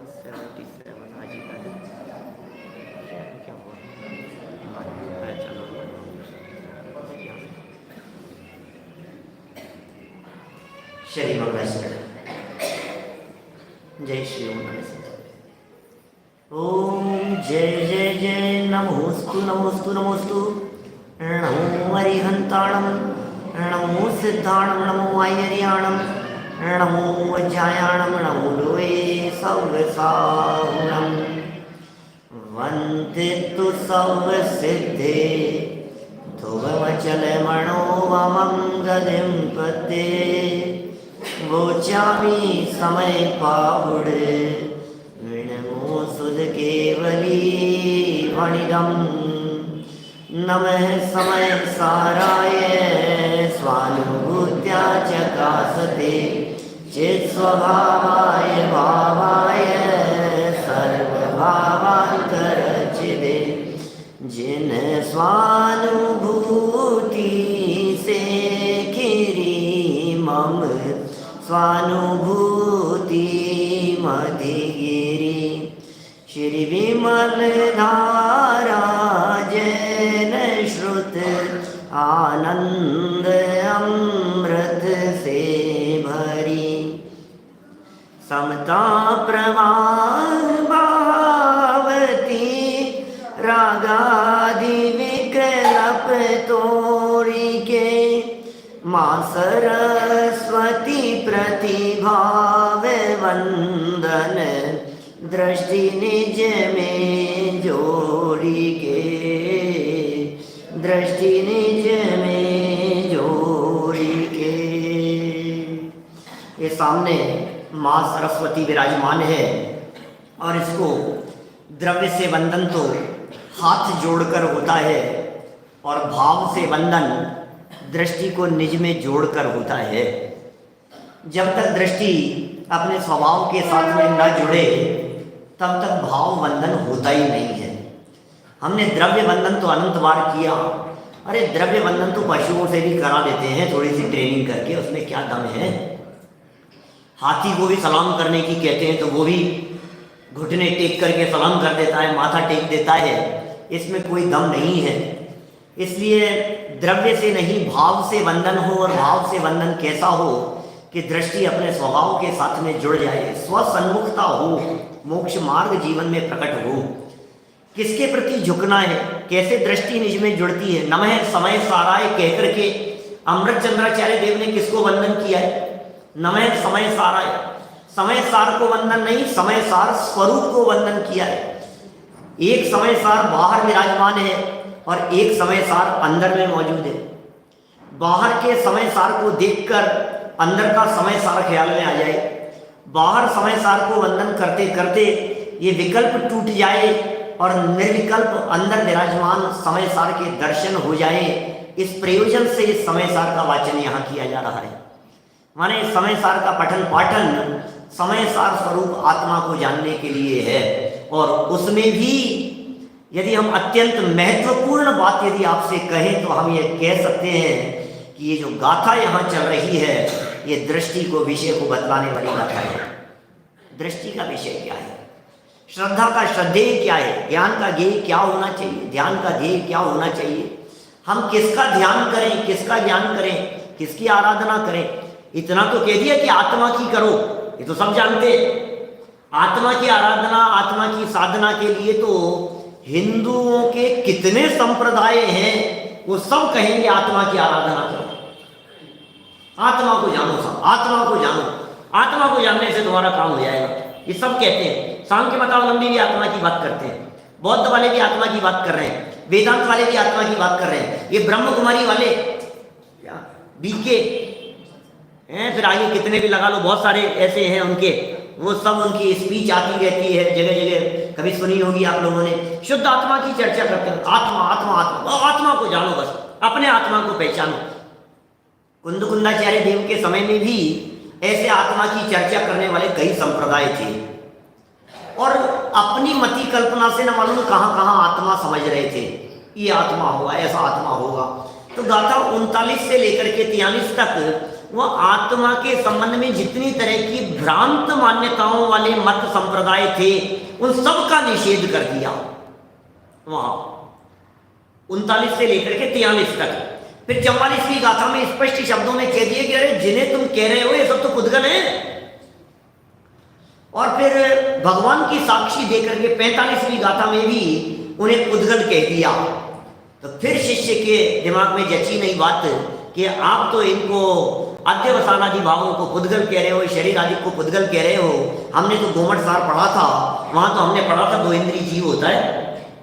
77 आज ही का दिन क्या हुआ है चलो श्री मंगलेश्वर जय श्री ओम जय जय जय नमोस्तु नमोस्तु नमोस्तु नमो हरिहंताणम नमो सिद्धाणम नमो आयर्याणम नमो वज्रायाणम नमो लोए सर्वसाहुणम वंदे तु सर्वसिद्धे ध्रुवमचल मनोमं गदिं पद्ये वोचामि समय पाहुडे विनमो सुध केवली वणिगम नमः समय साराय स्वानुभूत्या चकासते चेत् स्वभावाय भावाय सर्वभावान्तरचिदे जिन स्वानुभूति से खिरी मम स्वानुभूति मधिगिरी श्री विमल धारा जैन श्रुत आनंद अमृत से भरी समता प्रवाह भावती रागादि विकल्प तोड़ी के माँ सरस्वती प्रतिभाव वंदन दृष्टि निज में जोड़ी के दृष्टि निज में जोड़ी के। ये सामने माँ सरस्वती विराजमान है और इसको द्रव्य से वंदन तो हाथ जोड़कर होता है और भाव से वंदन दृष्टि को निज में जोड़कर होता है। जब तक दृष्टि अपने स्वभाव के साथ में न जुड़े तब तक भाव वंदन होता ही नहीं है। हमने द्रव्य वंदन तो अनंत बार किया, अरे द्रव्य वंदन तो पशुओं से भी करा लेते हैं थोड़ी सी ट्रेनिंग करके, उसमें क्या दम है। हाथी को भी सलाम करने की कहते हैं तो वो भी घुटने टेक करके सलाम कर देता है, माथा टेक देता है, इसमें कोई दम नहीं है। इसलिए द्रव्य से नहीं भाव से वंदन हो, और भाव से वंदन कैसा हो कि दृष्टि अपने स्वभाव के साथ में जुड़ जाए, स्वसन्मुखता हो, मोक्ष मार्ग जीवन में प्रकट हो। किसके प्रति झुकना है, कैसे दृष्टि निज में जुड़ती है। नमः समय साराय कह करके अमृत चंद्राचार्य देव ने किसको वंदन किया है, नमः समय साराय। समय सार को वंदन नहीं, समय सार स्वरूप को वंदन किया है। एक समय सार बाहर विराजमान है और एक समय सार अंदर में मौजूद है। बाहर के समय सार को देखकर अंदर का समय सार ख्याल में आ जाए, बाहर समय सार को वंदन करते करते ये विकल्प टूट जाए और निर्विकल्प अंदर विराजमान समय सार के दर्शन हो जाए। इस प्रयोजन से इस समय सार का वाचन यहाँ किया जा रहा है। माने समय सार का पठन पाठन समय सार स्वरूप आत्मा को जानने के लिए है। और उसमें भी यदि हम अत्यंत महत्वपूर्ण बात यदि आपसे कहें तो हम ये कह सकते हैं कि ये जो गाथा यहाँ चल रही है ये दृष्टि को विषय को बतलाने वाली गाथा है। दृष्टि का विषय क्या है, श्रद्धा का श्रद्धेय क्या है, ज्ञान का ध्येय क्या होना चाहिए, ध्यान का ध्येय क्या होना चाहिए, हम किसका ध्यान करें, किसका ज्ञान करें, किसकी आराधना करें। इतना तो कह दिया कि आत्मा की करो, ये तो सब जानते। आत्मा की आराधना, आत्मा की साधना के लिए तो हिंदुओं के कितने संप्रदाय हैं, वो सब कहेंगे आत्मा की आराधना करो, आत्मा को जानो, सब आत्मा को जानो, आत्मा को जानने से तुम्हारा काम हो जाएगा, ये सब कहते हैं। सांख्य मतावलंबी भी आत्मा की बात करते हैं, बौद्ध वाले भी आत्मा की बात कर रहे हैं, वेदांत वाले भी आत्मा की बात कर रहे हैं, ये ब्रह्म कुमारी वाले बीके हैं, फिर आगे कितने भी लगा लो, बहुत सारे ऐसे हैं उनके, वो सब उनकी स्पीच आती रहती है जगह जगह, कभी सुनी होगी आप लोगों ने। शुद्ध आत्मा की चर्चा करते हैं, आत्मा आत्मा आत्मा, आत्मा को जानो, बस अपने आत्मा को पहचानो। कुंदकुंदाचार्य देव के समय में भी ऐसे आत्मा की चर्चा करने वाले कई संप्रदाय थे और अपनी मति कल्पना से न मालूम कहाँ कहाँ आत्मा समझ रहे थे, ये आत्मा होगा, ऐसा आत्मा होगा। तो गाथा 39 से लेकर के 43 तक वह आत्मा के संबंध में जितनी तरह की भ्रांत मान्यताओं वाले मत संप्रदाय थे उन सब का निषेध कर दिया वहां 39 से लेकर के 43 तक। फिर 44वीं गाथा में स्पष्ट शब्दों में कह दिए कि अरे जिन्हें तुम कह रहे हो ये सब तो पुद्गल है। और फिर भगवान की साक्षी देकर के 45वीं गाथा में भी उन्हें पुद्गल कह दिया। तो फिर शिष्य के दिमाग में जची नहीं बात कि आप तो इनको अध्यवसानादि भावों को पुद्गल कह रहे हो, शरीर आदि को पुद्गल कह रहे हो। हमने तो गोमट सार पढ़ा था, वहां तो हमने पढ़ा था 2 इंद्रिय जीव होता है,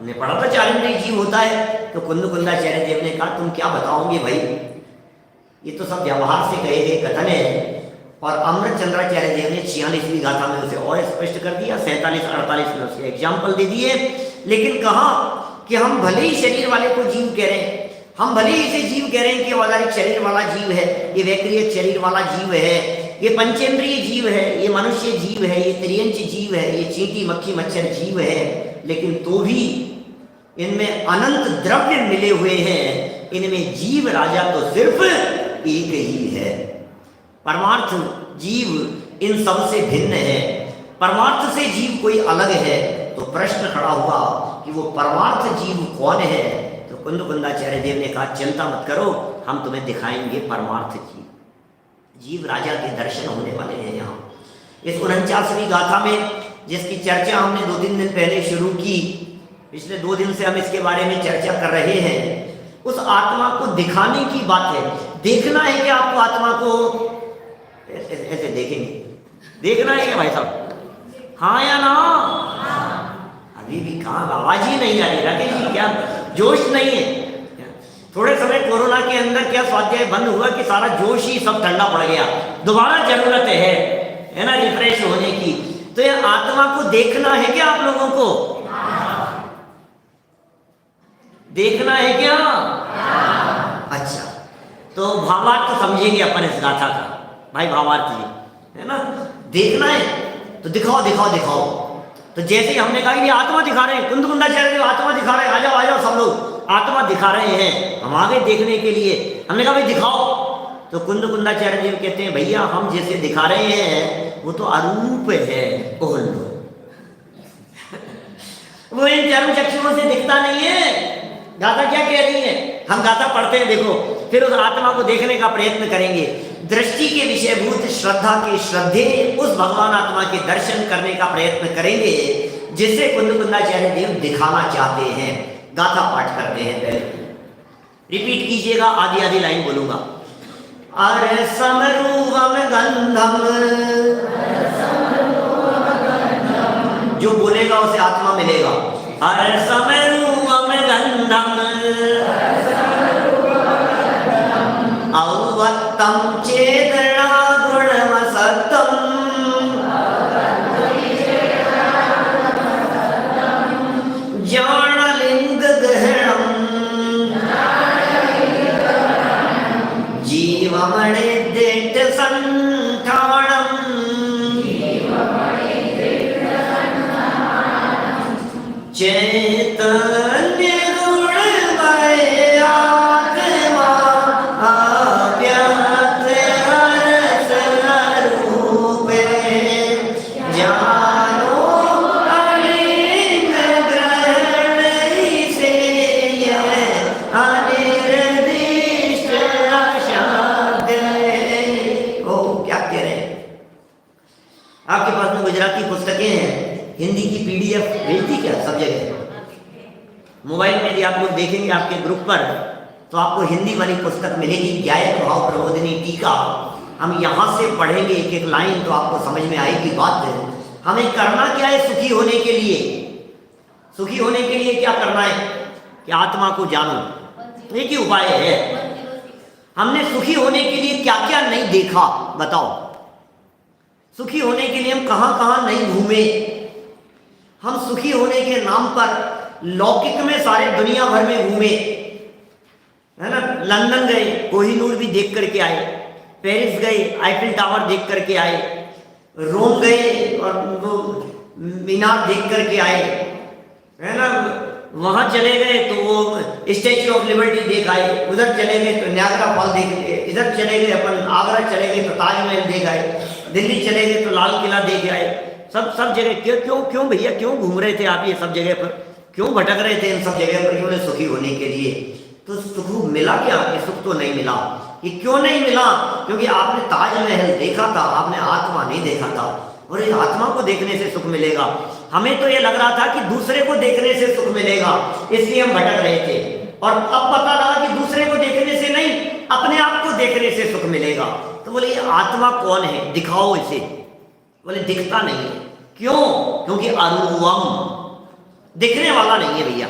हमने पढ़ा था 4 इंद्रिय जीव होता है। तो कुंदकुंदाचार्य देव ने कहा तुम क्या बताओगे भाई, ये तो सब व्यवहार से कहे गए कथन है। और अमृत चंद्राचार्य देव ने 46वीं गाथा में उसे और स्पष्ट कर दिया, 47-48 में उसके एग्जाम्पल दे दिए। लेकिन कहा कि हम भले ही शरीर वाले को जीव कह रहे हैं, हम भले ही इसे जीव कह रहे हैं कि औदारिक शरीर वाला जीव है, ये वैक्रियक शरीर वाला जीव है, ये पंचेंद्रिय जीव है, ये मनुष्य जीव है, ये त्रियंच जीव है, ये चींटी मक्खी मच्छर जीव है, लेकिन तो भी इनमें अनंत द्रव्य मिले हुए हैं। इनमें जीव राजा तो सिर्फ एक ही है। परमार्थ जीव इन सब से भिन्न है। परमार्थ से जीव कोई अलग है तो प्रश्न खड़ा हुआ कि वो परमार्थ जीव कौन है। तो कुंदकुंदाचार्य देव ने कहा चिंता मत करो, हम तुम्हें दिखाएंगे परमार्थ जीव। जीव राजा के दर्शन होने वाले हैं यहाँ इस 49वीं गाथा में, जिसकी चर्चा हमने 2-3 दिन पहले शुरू की। पिछले 2 दिन से हम इसके बारे में चर्चा कर रहे हैं। उस आत्मा को दिखाने की बात है। देखना है कि आपको आत्मा को ऐसे देखेंगे, देखना है क्या भाई साहब, हाँ या ना? अभी भी कहाँ, आवाज ही नहीं आ रही राकेश जी, क्या जोश नहीं है? थोड़े समय कोरोना के अंदर क्या स्वाध्याय बंद हुआ कि सारा जोश ही सब ठंडा पड़ गया। दोबारा जरूरत है ना रिफ्रेश होने की। तो ये आत्मा को देखना है क्या आप लोगों को? देखना है क्या? अच्छा, तो भावार्थ तो समझेंगे अपन इस गाथा का भाई, भावार्थ जी है ना। देखना है तो दिखाओ दिखाओ दिखाओ। तो जैसे ही हमने कहा कि ये आत्मा दिखा रहे हैं, कुंदकुंदाचार्य देव आत्मा दिखा रहे हैं, आ जाओ सब लोग, आत्मा दिखा रहे हैं, हम आगे देखने के लिए। हमने कहा भाई दिखाओ। तो कुंदकुंदाचार्य देव कहते हैं भैया हम जैसे दिखा रहे हैं वो तो अरूप है, बोल लो वो इन चर्म चक्षुओं से दिखता नहीं है। गाथा क्या कह रही है, हम गाथा पढ़ते हैं देखो, फिर उस आत्मा को देखने का प्रयत्न करेंगे। दृष्टि के विषयभूत श्रद्धा के श्रद्धे उस भगवान आत्मा के दर्शन करने का प्रयत्न करेंगे जिसे कुंदकुंदाचार्य देव दिखाना चाहते हैं। गाथा पाठ करते हैं, पहले रिपीट कीजिएगा, आधी आधी लाइन बोलूंगा। अरे समरूपम गंधम, जो बोलेगा उसे आत्मा मिलेगा। अरे समरूपम गंधम अवत्तम चेतना गुणमसत्तम ज्ञानलिंग गहनम जीवमणिदिट संठाणम चैतन्य गुणमय आत्मा अव्यक्त रस रूपे जानो अलिंग ग्रहण से अनिर्दिष्ट शब्द। ओ क्या कह रहे हैं? आपके पास में गुजराती पुस्तकें हैं, हिंदी की PDF भेजती क्या सब जगह? मोबाइल में भी आप लोग देखेंगे आपके ग्रुप पर तो आपको हिंदी वाली पुस्तक मिलेगी, ज्ञायक भाव प्रबोधिनी टीका। हम यहाँ से पढ़ेंगे एक एक लाइन तो आपको समझ में आएगी बात है। हमें करना क्या है सुखी होने के लिए? सुखी होने के लिए क्या करना है कि आत्मा को जानो, एक ही उपाय है। हमने सुखी होने के लिए क्या क्या नहीं देखा बताओ? सुखी होने के लिए हम कहाँ कहाँ नहीं घूमे? हम सुखी होने के नाम पर लौकिक में सारे दुनिया भर में घूमे, है ना। लंदन गए, कोहिनूर भी देख करके आए, पेरिस गए, आईफिल टावर देख करके आए, रोम गए और वो मीनार देख करके आए, है ना। वहां चले गए तो वो स्टैच्यू ऑफ लिबर्टी देख आए, उधर चले गए तो नियाग्रा फॉल देख लिए, इधर चले गए अपन आगरा चले गए तो ताजमहल देख आए, दिल्ली चले गए तो लाल किला देख आए। सब जगह क्यों क्यों क्यों भैया क्यों घूम रहे थे आप ये सब जगह पर, क्यों भटक रहे थे इन सब जगह पर, क्यों सुखी होने के लिए? तो सुख मिला क्या? ये सुख तो नहीं मिला। ये क्यों नहीं मिला? क्योंकि आपने ताजमहल देखा था, आपने आत्मा नहीं देखा था। और इस आत्मा को देखने से सुख मिलेगा। हमें तो ये लग रहा था कि दूसरे को देखने से सुख मिलेगा, इसलिए हम भटक रहे थे। और अब पता लगा कि दूसरे को देखने से नहीं, अपने आप को देखने से सुख मिलेगा। तो बोले ये आत्मा कौन है, दिखाओ इसे। बोले दिखता नहीं है। क्यों? क्योंकि अरूपम, दिखने वाला नहीं है भैया।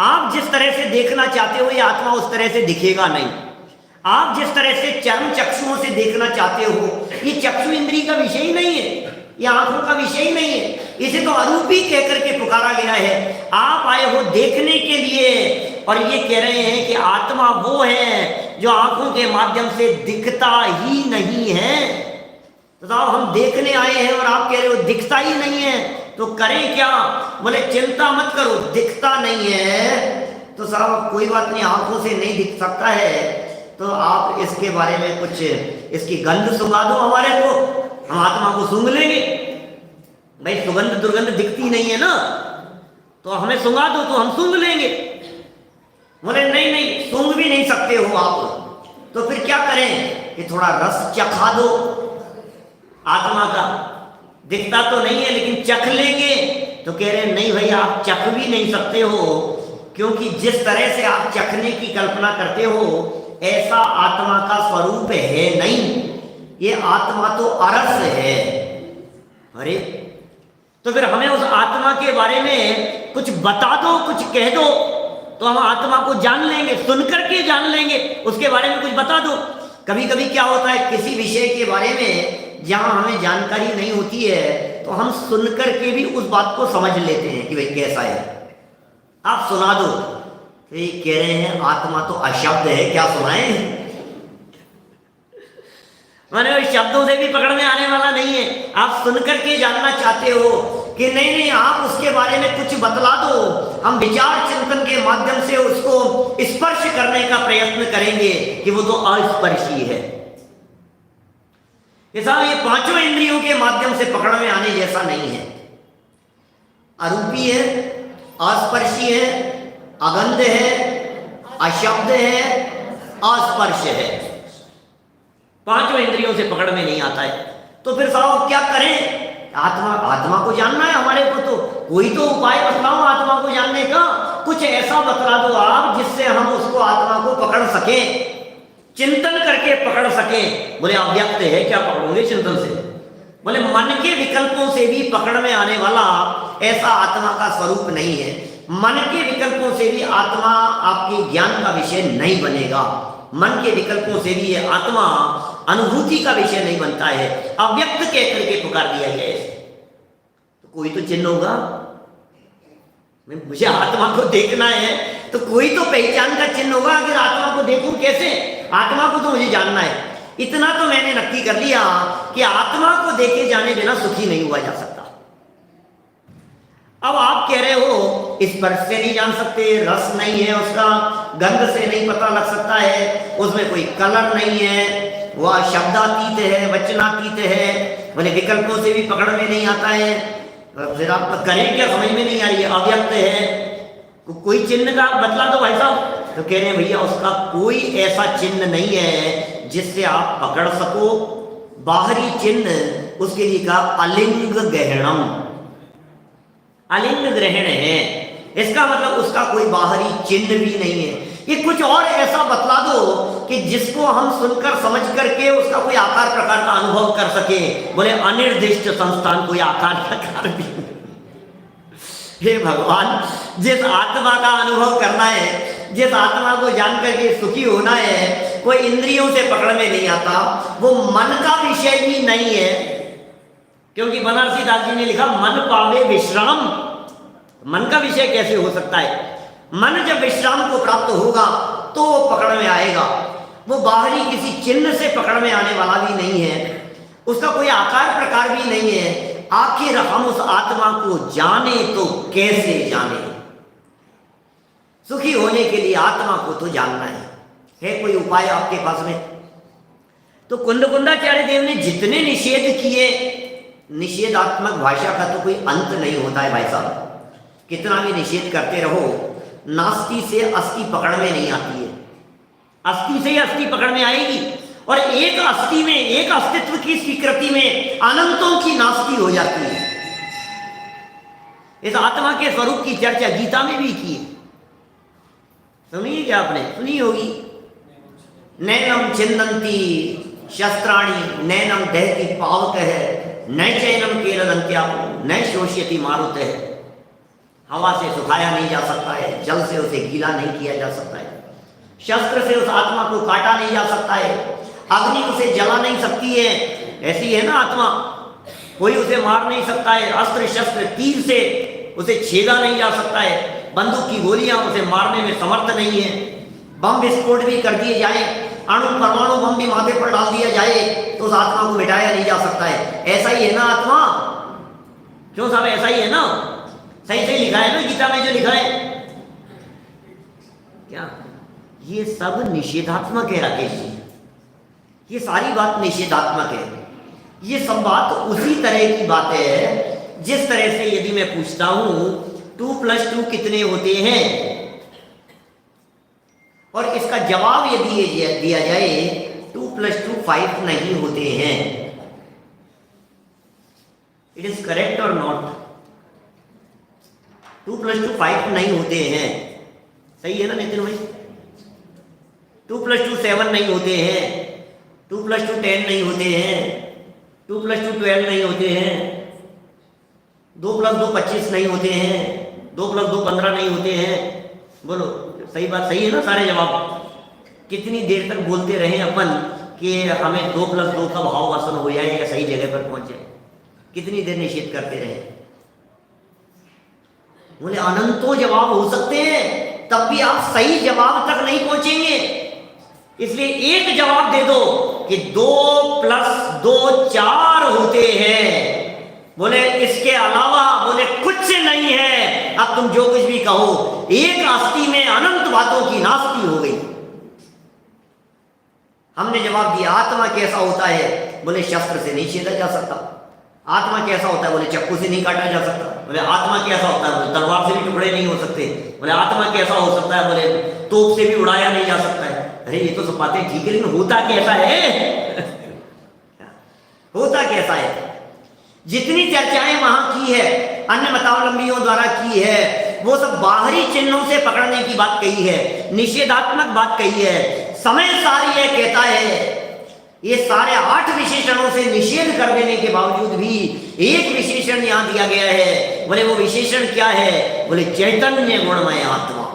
आप जिस तरह से देखना चाहते हो ये आत्मा उस तरह से दिखेगा नहीं। आप जिस तरह से चर्म चक्षुओं से देखना चाहते हो ये चक्षु इंद्रिय का विषय ही नहीं है, ये आंखों का विषय ही नहीं है। इसे तो अरूपी कह करके पुकारा गया है। आप आए हो देखने के लिए और ये कह रहे हैं कि आत्मा वो है जो आंखों के माध्यम से दिखता ही नहीं है। तो साहब हम देखने आए हैं और आप कह रहे हो दिखता ही नहीं है, तो करें क्या? बोले चिंता मत करो, दिखता नहीं है तो साहब कोई बात नहीं, आंखों से नहीं दिख सकता है तो आप इसके बारे में कुछ इसकी गंध सुंघा दो हमारे को, हम आत्मा को सूंघ लेंगे। भाई सुगंध दुर्गंध दिखती नहीं है ना, तो हमें सुंघा दो तो हम सूंघ लेंगे। बोले नहीं नहीं, सूंघ भी नहीं सकते हो आप, तो फिर क्या करें कि थोड़ा रस चखा दो आत्मा का। दिखता तो नहीं है लेकिन चख लेंगे। तो कह रहे नहीं भाई आप चख भी नहीं सकते हो, क्योंकि जिस तरह से आप चखने की कल्पना करते हो ऐसा आत्मा का स्वरूप है नहीं। ये आत्मा तो अरस है। अरे तो फिर हमें उस आत्मा के बारे में कुछ बता दो, कुछ कह दो, तो हम आत्मा को जान लेंगे, सुनकर के जान लेंगे। उसके बारे में कुछ बता दो। कभी कभी क्या होता है, किसी विषय के बारे में जहां हमें जानकारी नहीं होती है तो हम सुनकर के भी उस बात को समझ लेते हैं कि भाई कैसा है, आप सुना दो। तो ये कह रहे हैं आत्मा तो अशब्द है, क्या सुनाए? माने शब्दों से भी पकड़ में आने वाला नहीं है। आप सुनकर के जानना चाहते हो कि नहीं नहीं, आप उसके बारे में कुछ बतला दो, हम विचार चिंतन के माध्यम से उसको स्पर्श करने का प्रयत्न करेंगे कि वो तो अस्पर्शी है। ये पांचों इंद्रियों के माध्यम से पकड़ में आने जैसा नहीं है। अरूपी है, अस्पर्शी है, अगंध है, अशब्द है, अस्पर्श है। पांचों इंद्रियों से पकड़ में नहीं आता है। तो फिर साहब क्या करें? आत्मा को जानना है हमारे को, तो कोई तो उपाय बतलाओ आत्मा को जानने का। कुछ ऐसा बतला दो आप जिससे हम उसको आत्मा को पकड़ सकें, चिंतन करके पकड़ सके। बोले अव्यक्त है, क्या पकड़ोगे चिंतन से? बोले मन के विकल्पों से भी पकड़ में आने वाला ऐसा आत्मा का स्वरूप नहीं है। मन के विकल्पों से भी आत्मा आपके ज्ञान का विषय नहीं बनेगा। मन के विकल्पों से भी ये आत्मा अनुभूति का विषय नहीं बनता है। अव्यक्त कह करके पुकार दिया गया है। तो कोई तो चिन्ह होगा, मुझे आत्मा को देखना है तो कोई तो पहचान का चिन्ह होगा। अगर आत्मा को देखूं कैसे? आत्मा को तो मुझे जानना है। इतना तो मैंने नक्की कर लिया कि आत्मा को देखे जाने बिना सुखी नहीं हुआ जा सकता। अब आप कह रहे हो स्पर्श से नहीं जान सकते, रस नहीं है उसका, गंध से नहीं पता लग सकता है, उसमें कोई कलर नहीं है, वह शब्दातीत है, वचनातीत है, बोले विकल्पों से भी पकड़ में नहीं आता है। फिर आप करें क्या, समझ में नहीं आ रही है। अव्यक्त है, कोई चिन्ह का बतला दो भाई साहब। तो कह रहे हैं भैया उसका कोई ऐसा चिन्ह नहीं है जिससे आप पकड़ सको। बाहरी चिन्ह उसके लिए कहा अलिंग ग्रहणम, अलिंग ग्रहण है। इसका मतलब उसका कोई बाहरी चिन्ह भी नहीं है। ये कुछ और ऐसा बतला दो कि जिसको हम सुनकर समझ करके उसका कोई आकार प्रकार का अनुभव कर सके। बोले अनिर्दिष्ट संस्थान, कोई आकार प्रकार भी। हे भगवान, जिस आत्मा का अनुभव करना है, जिस आत्मा को जान करके सुखी होना है, कोई इंद्रियों से पकड़ में नहीं आता, वो मन का विषय भी नहीं है। क्योंकि बनारसी दास जी ने लिखा मन पावे विश्राम। मन का विषय कैसे हो सकता है? मन जब विश्राम को प्राप्त होगा तो वो पकड़ में आएगा। वो बाहरी किसी चिन्ह से पकड़ में आने वाला भी नहीं है, उसका कोई आकार प्रकार भी नहीं है। आखिर हम उस आत्मा को जाने तो कैसे जाने? सुखी होने के लिए आत्मा को तो जानना है कोई उपाय आपके पास में? तो कुंदकुंदाचार्य देव ने जितने निषेध किए, निषेधात्मक भाषा का तो कोई अंत नहीं होता है भाई साहब। कितना भी निषेध करते रहो, नास्ति से अस्थि पकड़ में नहीं आती है, अस्थि से ही अस्थि पकड़ में आएगी। और एक अस्थि में, एक अस्तित्व की स्वीकृति में अनंतों की नास्ति हो जाती है। इस आत्मा के स्वरूप की चर्चा गीता में भी की है, सुनिए क्या आपने? सुनी होगी। नैनम छिन्दन्ति शस्त्राणि नैनम दहति पावकः न चैनम केरदन्त्यापो न शोष्यति मारुतः। हवा से सुखाया नहीं जा सकता है, जल से उसे गीला नहीं किया जा सकता है, शस्त्र से उस आत्मा को काटा नहीं जा सकता है, अग्नि उसे जला नहीं सकती है। ऐसी है ना आत्मा, कोई उसे मार नहीं सकता है, अस्त्र शस्त्र तीर से उसे छेदा नहीं जा सकता है, बंदूक की गोलियां उसे मारने में समर्थ नहीं है। बम विस्फोट भी कर दिए जाए, अणु परमाणु बम भी माथे पर डाल दिया जाए तो उस आत्मा को मिटाया नहीं जा सकता है। ऐसा ही है ना आत्मा? क्यों साहब, ऐसा ही है ना? सही सही लिखा है ना गीता में जो लिखा है? क्या ये सब निषेधात्मक है राकेश जी? ये सारी बात निषेधात्मक है। ये सब बात उसी तरह की बात है जिस तरह से यदि मैं पूछता हूं 2 + 2 कितने होते हैं, और इसका जवाब यदि ये दिया जाए 2 + 2 5 नहीं होते हैं। इट इज करेक्ट और नॉट? 2 + 2 5 नहीं होते हैं, सही है ना नितिन भाई? 2 + 2 7 नहीं होते हैं, 2 + 2 10 नहीं होते हैं, 2 + 2 12 नहीं होते हैं, 2 + 2 25 नहीं होते हैं, 2 + 2 15 नहीं होते हैं। बोलो सही बात, सही है ना सारे जवाब? कितनी देर तक बोलते रहे अपन कि हमें 2 + 2 का भाव वसन हो जाए या सही जगह पर पहुंच जाए? कितनी देर निषेध करते रहे? बोले अनंतों जवाब हो सकते हैं, तब भी आप सही जवाब तक नहीं पहुंचेंगे। इसलिए एक जवाब दे दो कि 2 + 2 4 होते हैं। बोले इसके अलावा बोले कुछ नहीं है। अब तुम जो कुछ भी कहो, एक अस्थि में अनंत बातों की नास्ति हो गई। हमने जवाब दिया आत्मा कैसा होता है? बोले शस्त्र से नहीं छेदा जा सकता। आत्मा कैसा होता है? बोले चक्कू से नहीं काटा जा सकता। बोले आत्मा कैसा होता है? बोले तलवार से भी टुकड़े नहीं हो सकते। बोले आत्मा कैसा हो सकता है? बोले तोप से भी उड़ाया नहीं जा सकता है। अरे ये तो सब बातें ठीक है, लेकिन होता कैसा है? होता कैसा है? जितनी चर्चाएं वहां की है, अन्य मतावलंबियों द्वारा की है, वो सब बाहरी चिन्हों से पकड़ने की बात कही है, निषेधात्मक बात कही है। समय सारी यह कहता है, ये सारे 8 विशेषणों से निषेध कर देने के बावजूद भी एक विशेषण यहां दिया गया है। बोले वो विशेषण क्या है? बोले चैतन्य गुणमय आत्मा।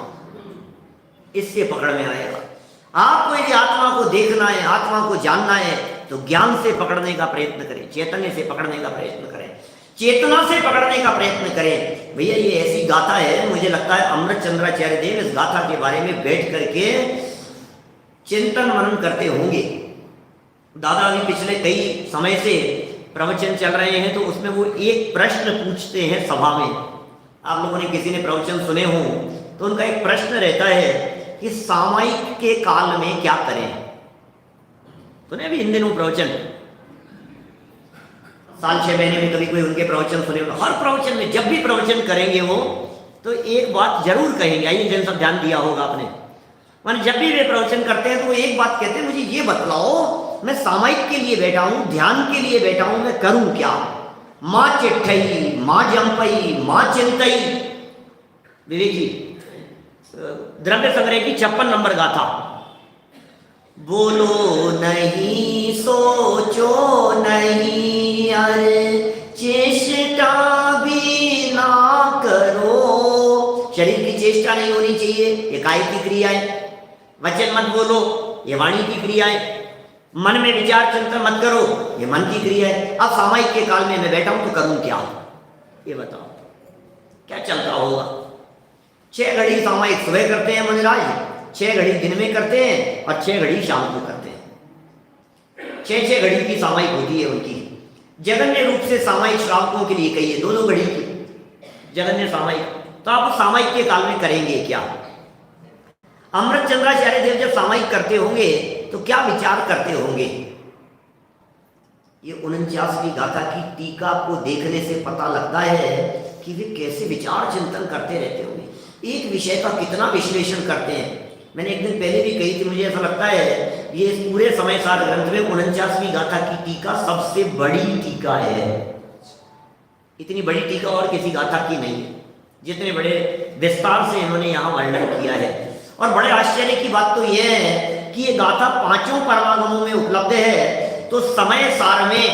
इससे पकड़ में आएगा। आपको यदि आत्मा को देखना है, आत्मा को जानना है, तो ज्ञान से पकड़ने का प्रयत्न करें, चैतन्य से पकड़ने का प्रयत्न करें, चेतना से पकड़ने का प्रयत्न करें। भैया ये ऐसी गाथा है, मुझे लगता है अमृत चंद्राचार्य देव इस गाथा के बारे में बैठ करके चिंतन मनन करते होंगे। दादा भी पिछले कई समय से प्रवचन चल रहे हैं, तो उसमें वो एक प्रश्न पूछते हैं सभा में। आप लोगों ने किसी ने प्रवचन सुने हो तो उनका एक प्रश्न रहता है कि सामयिक के काल में क्या करें। सुने अभी इन दिनों प्रवचन, साल 6 महीने में कभी कोई उनके प्रवचन सुने। हर प्रवचन में जब भी प्रवचन करेंगे वो तो एक बात जरूर कहेंगे। आइए जिन सब ध्यान दिया होगा आपने, माने जब भी वे प्रवचन करते हैं तो वो एक बात कहते हैं, मुझे ये बतलाओ, मैं सामयिक के लिए बैठा हूं, ध्यान के लिए बैठा हूं, मैं करूं क्या? माँ चिट्ठई, माँ जंपई, माँ चिंतई। विवेक जी द्रव्य संग्रह की 56 नंबर गाथा। बोलो नहीं, सोचो नहीं, अरे चेष्टा भी ना करो। शरीर की चेष्टा नहीं होनी चाहिए, ये काय की क्रिया है। वचन मत बोलो, ये वाणी की क्रिया है। मन में विचार चिंतन मत करो, ये मन की क्रिया है। अब सामयिक के काल में मैं बैठा हूं तो करूं क्या? ये बताओ क्या चलता होगा? 6 घड़ी सामयिक सुबह करते हैं मुनिराज, 6 घड़ी दिन में करते हैं और 6 घड़ी शाम को करते हैं। 6 घड़ी की सामयिक होती है उनकी। जगन्य रूप से सामयिक श्रावकों के लिए कही है 2 घड़ी की जगन्य सामयिक। तो आप सामयिक के काल में करेंगे क्या? अमृत चंद्राचार्य देव जब सामायिक करते होंगे तो क्या विचार करते होंगे? ये 49वीं गाथा की टीका को देखने से पता लगता है कि वे कैसे विचार चिंतन करते रहते होंगे, एक विषय का कितना विश्लेषण करते हैं। मैंने एक दिन पहले भी कही थी, मुझे ऐसा लगता है ये इस पूरे समय सार ग्रंथ में 49वीं गाथा की टीका सबसे बड़ी टीका है। इतनी बड़ी टीका और किसी गाथा की नहीं है, जितने बड़े विस्तार से इन्होंने यहाँ वर्णन किया है। और बड़े आश्चर्य की बात तो यह है कि ये गाथा 5 परमागमों में उपलब्ध है, तो समय सार में,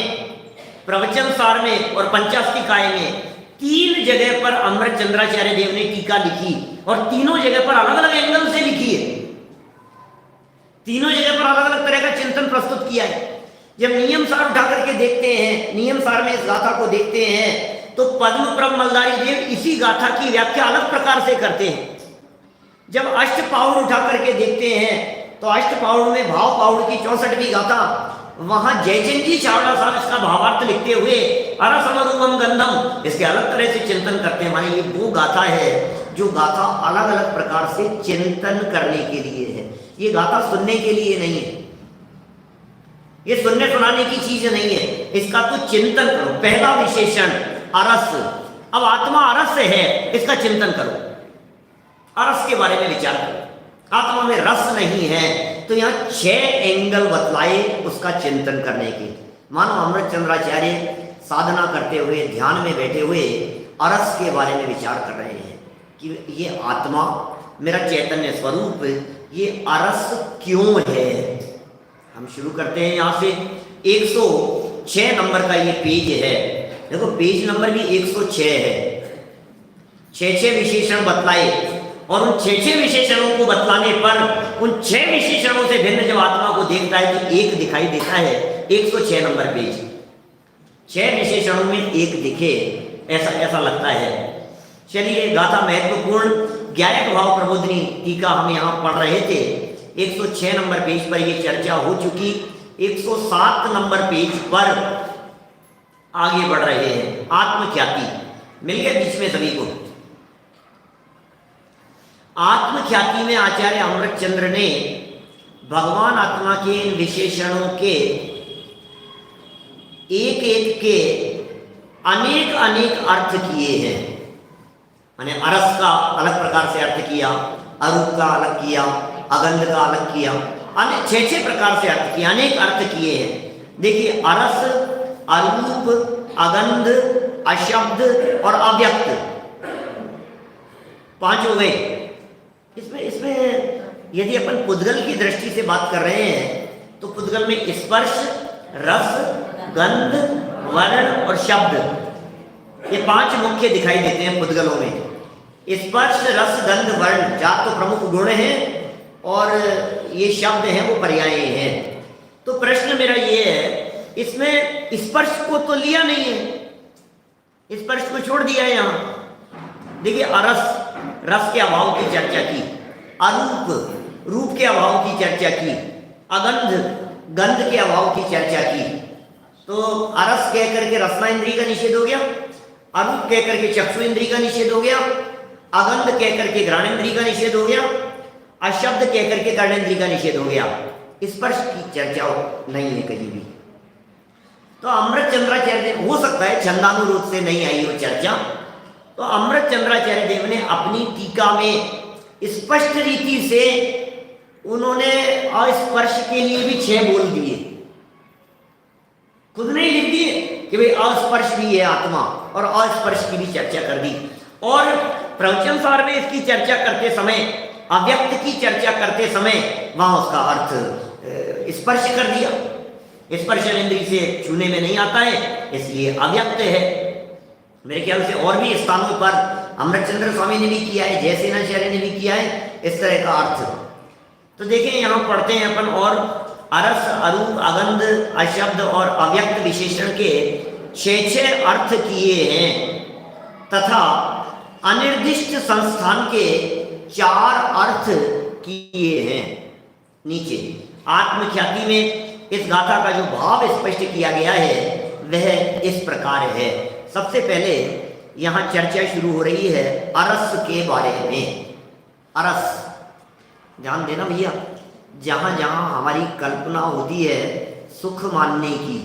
प्रवचन सार में और पंचास्तिकाय में 3 जगह पर अमृत चंद्राचार्य देव ने टीका लिखी, और तीनों जगह पर अलग अलग एंगल से लिखी है। तीनों जगह पर अलग अलग तरह का चिंतन प्रस्तुत किया है। जब नियम सार उठा करके देखते हैं, नियम सार में इस गाथा को देखते हैं, तो पद्मप्रभ मलदारी देव इसी गाथा की व्याख्या अलग प्रकार से करते हैं। जब अष्टपाउड़ उठा करके देखते हैं तो अष्टपाउड़ में भाव पाउड़ की 64वीं गाथा, वहां जयचंद जी चावड़ा साहब इसका भावार्थ लिखते हुए अरसमरूपम गंधम, इसके अलग तरह से चिंतन करते हैं। माने ये वो गाथा है जो गाथा अलग अलग प्रकार से चिंतन करने के लिए है। ये गाथा सुनने के लिए नहीं है, ये सुनने सुनाने की चीज नहीं है, इसका तो चिंतन करो। पहला विशेषण अरस, अब आत्मा अरस है, इसका चिंतन करो, अरस के बारे में विचार करो। आत्मा में रस नहीं है, तो यहाँ 6 एंगल बतलाए उसका चिंतन करने के। मानो अमृत चंद्राचार्य साधना करते हुए, ध्यान में बैठे हुए अरस के बारे में विचार कर रहे हैं कि ये आत्मा, मेरा चैतन्य स्वरूप, ये अरस क्यों है। हम शुरू करते हैं यहाँ से। 106 नंबर का ये पेज है, देखो पेज नंबर भी 106 है। 6 विशेषण बतलाए, और उन 6 विशेषणों को बतलाने पर उन 6 विशेषणों से भिन्न जब आत्मा को देखता है तो एक दिखाई देता है। 106 नंबर पेज, 6 विशेषणों में एक दिखे, ऐसा लगता है। चलिए, गाथा महत्वपूर्ण ज्ञायक भाव प्रबोधिनी टीका हम यहाँ पढ़ रहे थे। 106 नंबर पेज पर यह चर्चा हो चुकी। 107 नंबर पेज पर आगे बढ़ रहे हैं। आत्मख्याति मिल गया बीच में सभी को। आत्मख्याति में आचार्य अमृतचंद्र ने भगवान आत्मा के इन विशेषणों के एक एक के अनेक अनेक अर्थ किए हैं। माने अरस का अलग प्रकार से अर्थ किया, अरूप का अलग किया, अगंध का अलग किया, अनेक 6 प्रकार से अर्थ किए, अनेक अर्थ किए हैं। देखिए, अरस, अरूप, अगंध, अशब्द और अव्यक्त, 5 हो गए। इसमें यदि अपन पुद्गल की दृष्टि से बात कर रहे हैं तो पुद्गल में स्पर्श, रस, गंध, वर्ण और शब्द, ये 5 मुख्य दिखाई देते हैं पुद्गलों में। स्पर्श, रस, गंध, वर्ण 4 तो प्रमुख गुण हैं, और ये शब्द हैं वो पर्याय हैं। तो प्रश्न मेरा ये है, इसमें स्पर्श को तो लिया नहीं है, स्पर्श को छोड़ दिया है यहाँ। देखिए, अरस, रस के अभाव की चर्चा की, अरूप, रूप के अभाव की चर्चा की, अगंध, गंध के अभाव की चर्चा की। तो अरस कह करके रसना इंद्री का निषेध हो गया, अरूप कह करके चक्षु इंद्री का निषेध हो गया, अगंध कह करके घ्राणेन्द्री का निषेध हो गया, अशब्द कह करके कर्णेन्द्री का निषेध हो गया। स्पर्श की चर्चा नहीं है कहीं भी। तो अमृत चंद्राचार्य, हो सकता है छंदानुरोध से नहीं आई वो चर्चा, तो अमृत चंद्राचार्य देव ने अपनी टीका में स्पष्ट रीति से उन्होंने अस्पर्श के लिए भी 6 बोल दिए, खुद नहीं लिख दिए कि भाई अस्पर्श भी है आत्मा, और अस्पर्श की भी चर्चा कर दी। और प्रवचन सार में इसकी चर्चा करते समय, अव्यक्त की चर्चा करते समय, वहां उसका अर्थ स्पर्श कर दिया। स्पर्श इंद्रिय से छूने में नहीं आता है, इसलिए अव्यक्त है। मेरे ख्याल से और भी स्थानों पर अमृतचंद्र स्वामी ने भी किया है, जयसेनाचार्य ने भी किया है इस तरह का अर्थ। तो देखिए, यहाँ पढ़ते हैं अपन, और अरस, अरूप, अगंध, अशब्द और अव्यक्त विशेषण के 6 अर्थ किए हैं, तथा अनिर्दिष्ट संस्थान के 4 अर्थ किए हैं। नीचे आत्मख्याति में इस गाथा का जो भाव स्पष्ट किया गया है वह इस प्रकार है। सबसे पहले यहाँ चर्चा शुरू हो रही है अरस के बारे में। अरस, ध्यान देना भैया, जहां जहां हमारी कल्पना होती है सुख मानने की,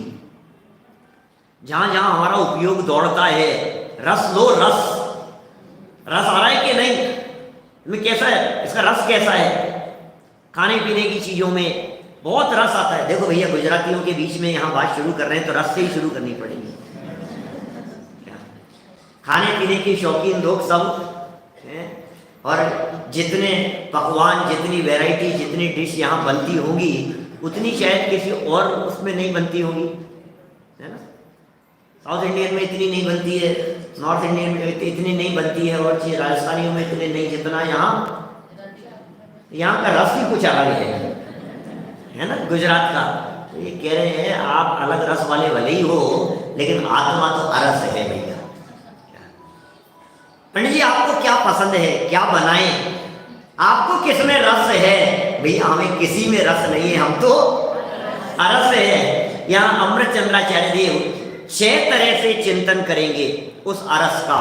जहां जहां हमारा उपयोग दौड़ता है, रस लो रस, रस आ रहा है कि नहीं, इसमें कैसा है, इसका रस कैसा है, खाने पीने की चीजों में बहुत रस आता है। देखो भैया, गुजरातियों के बीच में यहाँ बात शुरू कर रहे हैं तो रस से ही शुरू करनी पड़ेगी। खाने पीने के शौकीन लोग सब हैं, और जितने पकवान, जितनी वैरायटी, जितनी डिश यहाँ बनती होंगी उतनी शायद किसी और उसमें नहीं बनती होंगी, है ना। साउथ इंडियन में इतनी नहीं बनती है, नॉर्थ इंडियन में इतनी नहीं बनती है, और राजस्थानियों में इतने नहीं जितना यहाँ का रस ही कुछ अलग है ना, गुजरात का। तो ये कह रहे हैं आप अलग रस वाले भले ही हो, लेकिन आत्मा तो अरस है भैया। पंडित जी आपको क्या पसंद है, क्या बनाएं, आपको किसमें रस है? भैया हमें किसी में रस नहीं है, हम तो अरस है। यहाँ अमृत चंद्राचार्य देव 6 तरह से चिंतन करेंगे उस अरस का।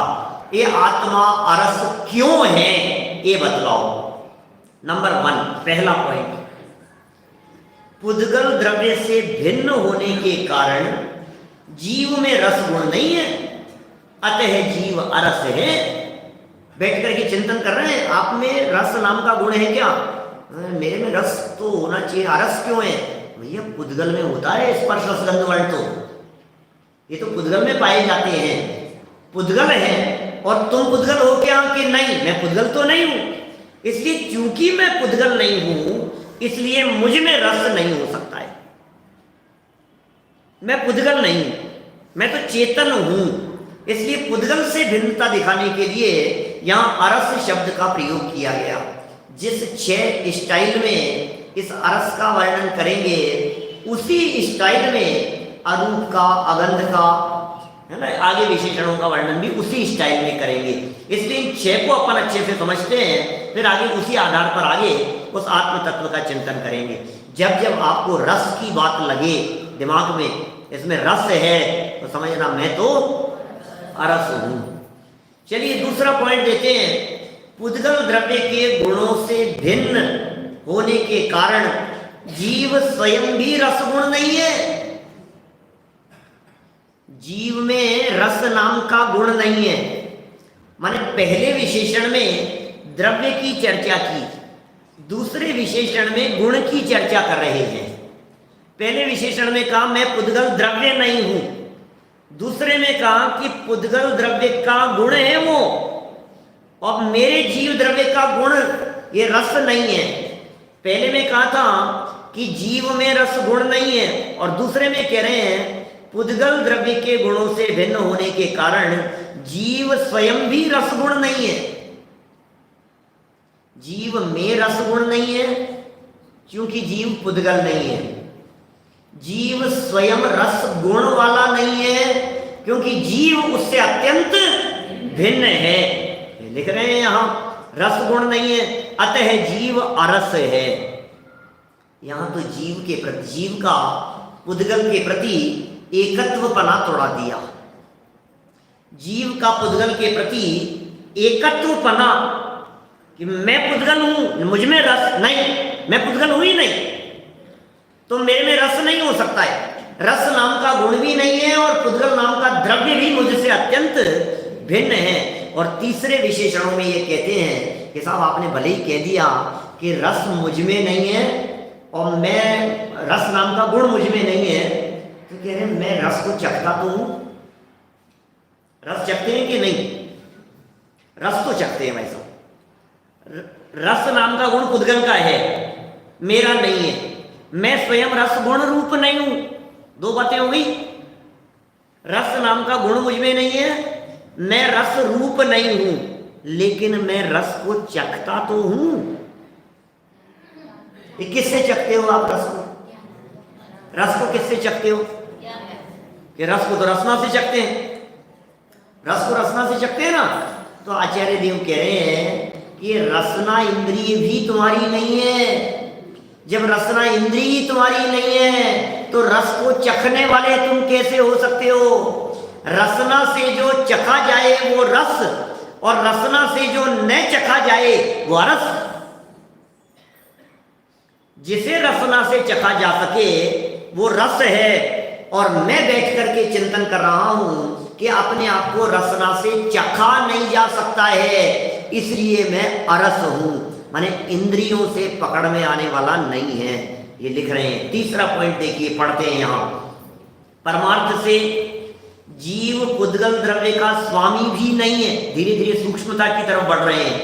ये आत्मा अरस क्यों है ये बतलाओ। नंबर 1, पहला पॉइंट, पुद्गल द्रव्य से भिन्न होने के कारण जीव में रस गुण नहीं है, अतः जीव अरस है। बैठ करके चिंतन कर रहे हैं, आप में रस नाम का गुण है क्या? मेरे में रस तो होना चाहिए, अरस क्यों है? भैया पुद्गल में होता है स्पर्श रसगंध वर्ण, तो ये तो पुद्गल में पाए जाते हैं, पुद्गल है। और तुम पुद्गल हो क्या कि नहीं? मैं पुद्गल तो नहीं हूं, इसलिए चूंकि मैं पुद्गल नहीं हूं इसलिए मुझ में रस नहीं हो सकता है। मैं पुद्गल नहीं हूं, मैं तो चेतन हूं, इसलिए पुद्गल से भिन्नता दिखाने के लिए यहां अरस शब्द का प्रयोग किया गया। जिस 6 स्टाइल में इस अरस का वर्णन करेंगे उसी स्टाइल में अरूप का, अगंध का, है ना, आगे विशेषणों का वर्णन भी उसी स्टाइल में करेंगे। इसलिए इन 6 को अपन अच्छे से समझते हैं, फिर आगे उसी आधार पर आगे उस आत्म तत्व का चिंतन करेंगे। जब जब आपको रस की बात लगे दिमाग में, इसमें रस है, तो समझना मैं तो अरस हूं। चलिए दूसरा पॉइंट देते हैं, पुद्गल द्रव्य के गुणों से भिन्न होने के कारण जीव स्वयं भी रस गुण नहीं है। जीव में रस नाम का गुण नहीं है। माने पहले विशेषण में द्रव्य की चर्चा की, दूसरे विशेषण में गुण की चर्चा कर रहे हैं। पहले विशेषण में कहा मैं पुद्गल द्रव्य नहीं हूं, दूसरे में कहा कि पुद्गल द्रव्य का गुण है वो, और मेरे जीव द्रव्य का गुण ये रस नहीं है। पहले में कहा था कि जीव में रस गुण नहीं है, और दूसरे में कह रहे हैं पुद्गल द्रव्य के गुणों से भिन्न होने के कारण जीव स्वयं भी रस गुण नहीं है। जीव में रस गुण नहीं है क्योंकि जीव पुद्गल नहीं है। जीव स्वयं रस गुण वाला नहीं है क्योंकि जीव उससे अत्यंत भिन्न है। लिख रहे हैं यहां रस गुण नहीं है, अतः जीव अरस है। यहां तो जीव के प्रति, जीव का पुद्गल के प्रति एकत्वपना तोड़ा दिया। जीव का पुद्गल के प्रति एकत्वपना कि मैं पुद्गल हूं, मुझ में रस नहीं, मैं पुद्गल हूं ही नहीं, तो मेरे में रस नहीं हो सकता है। रस नाम का गुण भी नहीं है और पुद्गल नाम का द्रव्य भी मुझसे अत्यंत भिन्न है। और तीसरे विशेषणों में ये कहते हैं कि साहब आपने भले ही कह दिया कि रस मुझ में नहीं है और मैं, रस नाम का गुण मुझ में नहीं है, तो कह रहे हैं मैं रस को चखता तो हूं। रस चखते हैं कि नहीं? रस तो चखते हैं भाई साहब। रस नाम का गुण पुद्गल का है, मेरा नहीं है। मैं स्वयं रस गुण रूप नहीं हूं। 2 बातें हो गई। रस नाम का गुण मुझ में नहीं है, मैं रस रूप नहीं हूं, लेकिन मैं रस को चखता तो हूं। किससे चखते हो आप रस को? रस को किससे चखते हो? कि रस को तो रसना से चखते हैं, रस को रसना से चखते हैं ना। तो आचार्य देव कह रहे हैं कि रसना इंद्रिय भी तुम्हारी नहीं है। जब रसना इंद्रिय ही तुम्हारी नहीं है तो रस को चखने वाले तुम कैसे हो सकते हो? रसना से जो चखा जाए वो रस, और रसना से जो न चखा जाए वो रस। जिसे रसना से चखा जा सके वो रस है। और मैं बैठ करके चिंतन कर रहा हूं कि अपने आप को रसना से चखा नहीं जा सकता है, इसलिए मैं अरस हूं, माने इंद्रियों से पकड़ में आने वाला नहीं है। ये लिख रहे हैं। तीसरा पॉइंट देखिए, पढ़ते हैं यहां। परमार्थ से जीव पुद्गल द्रव्य का स्वामी भी नहीं है। धीरे धीरे सूक्ष्मता की तरफ बढ़ रहे हैं।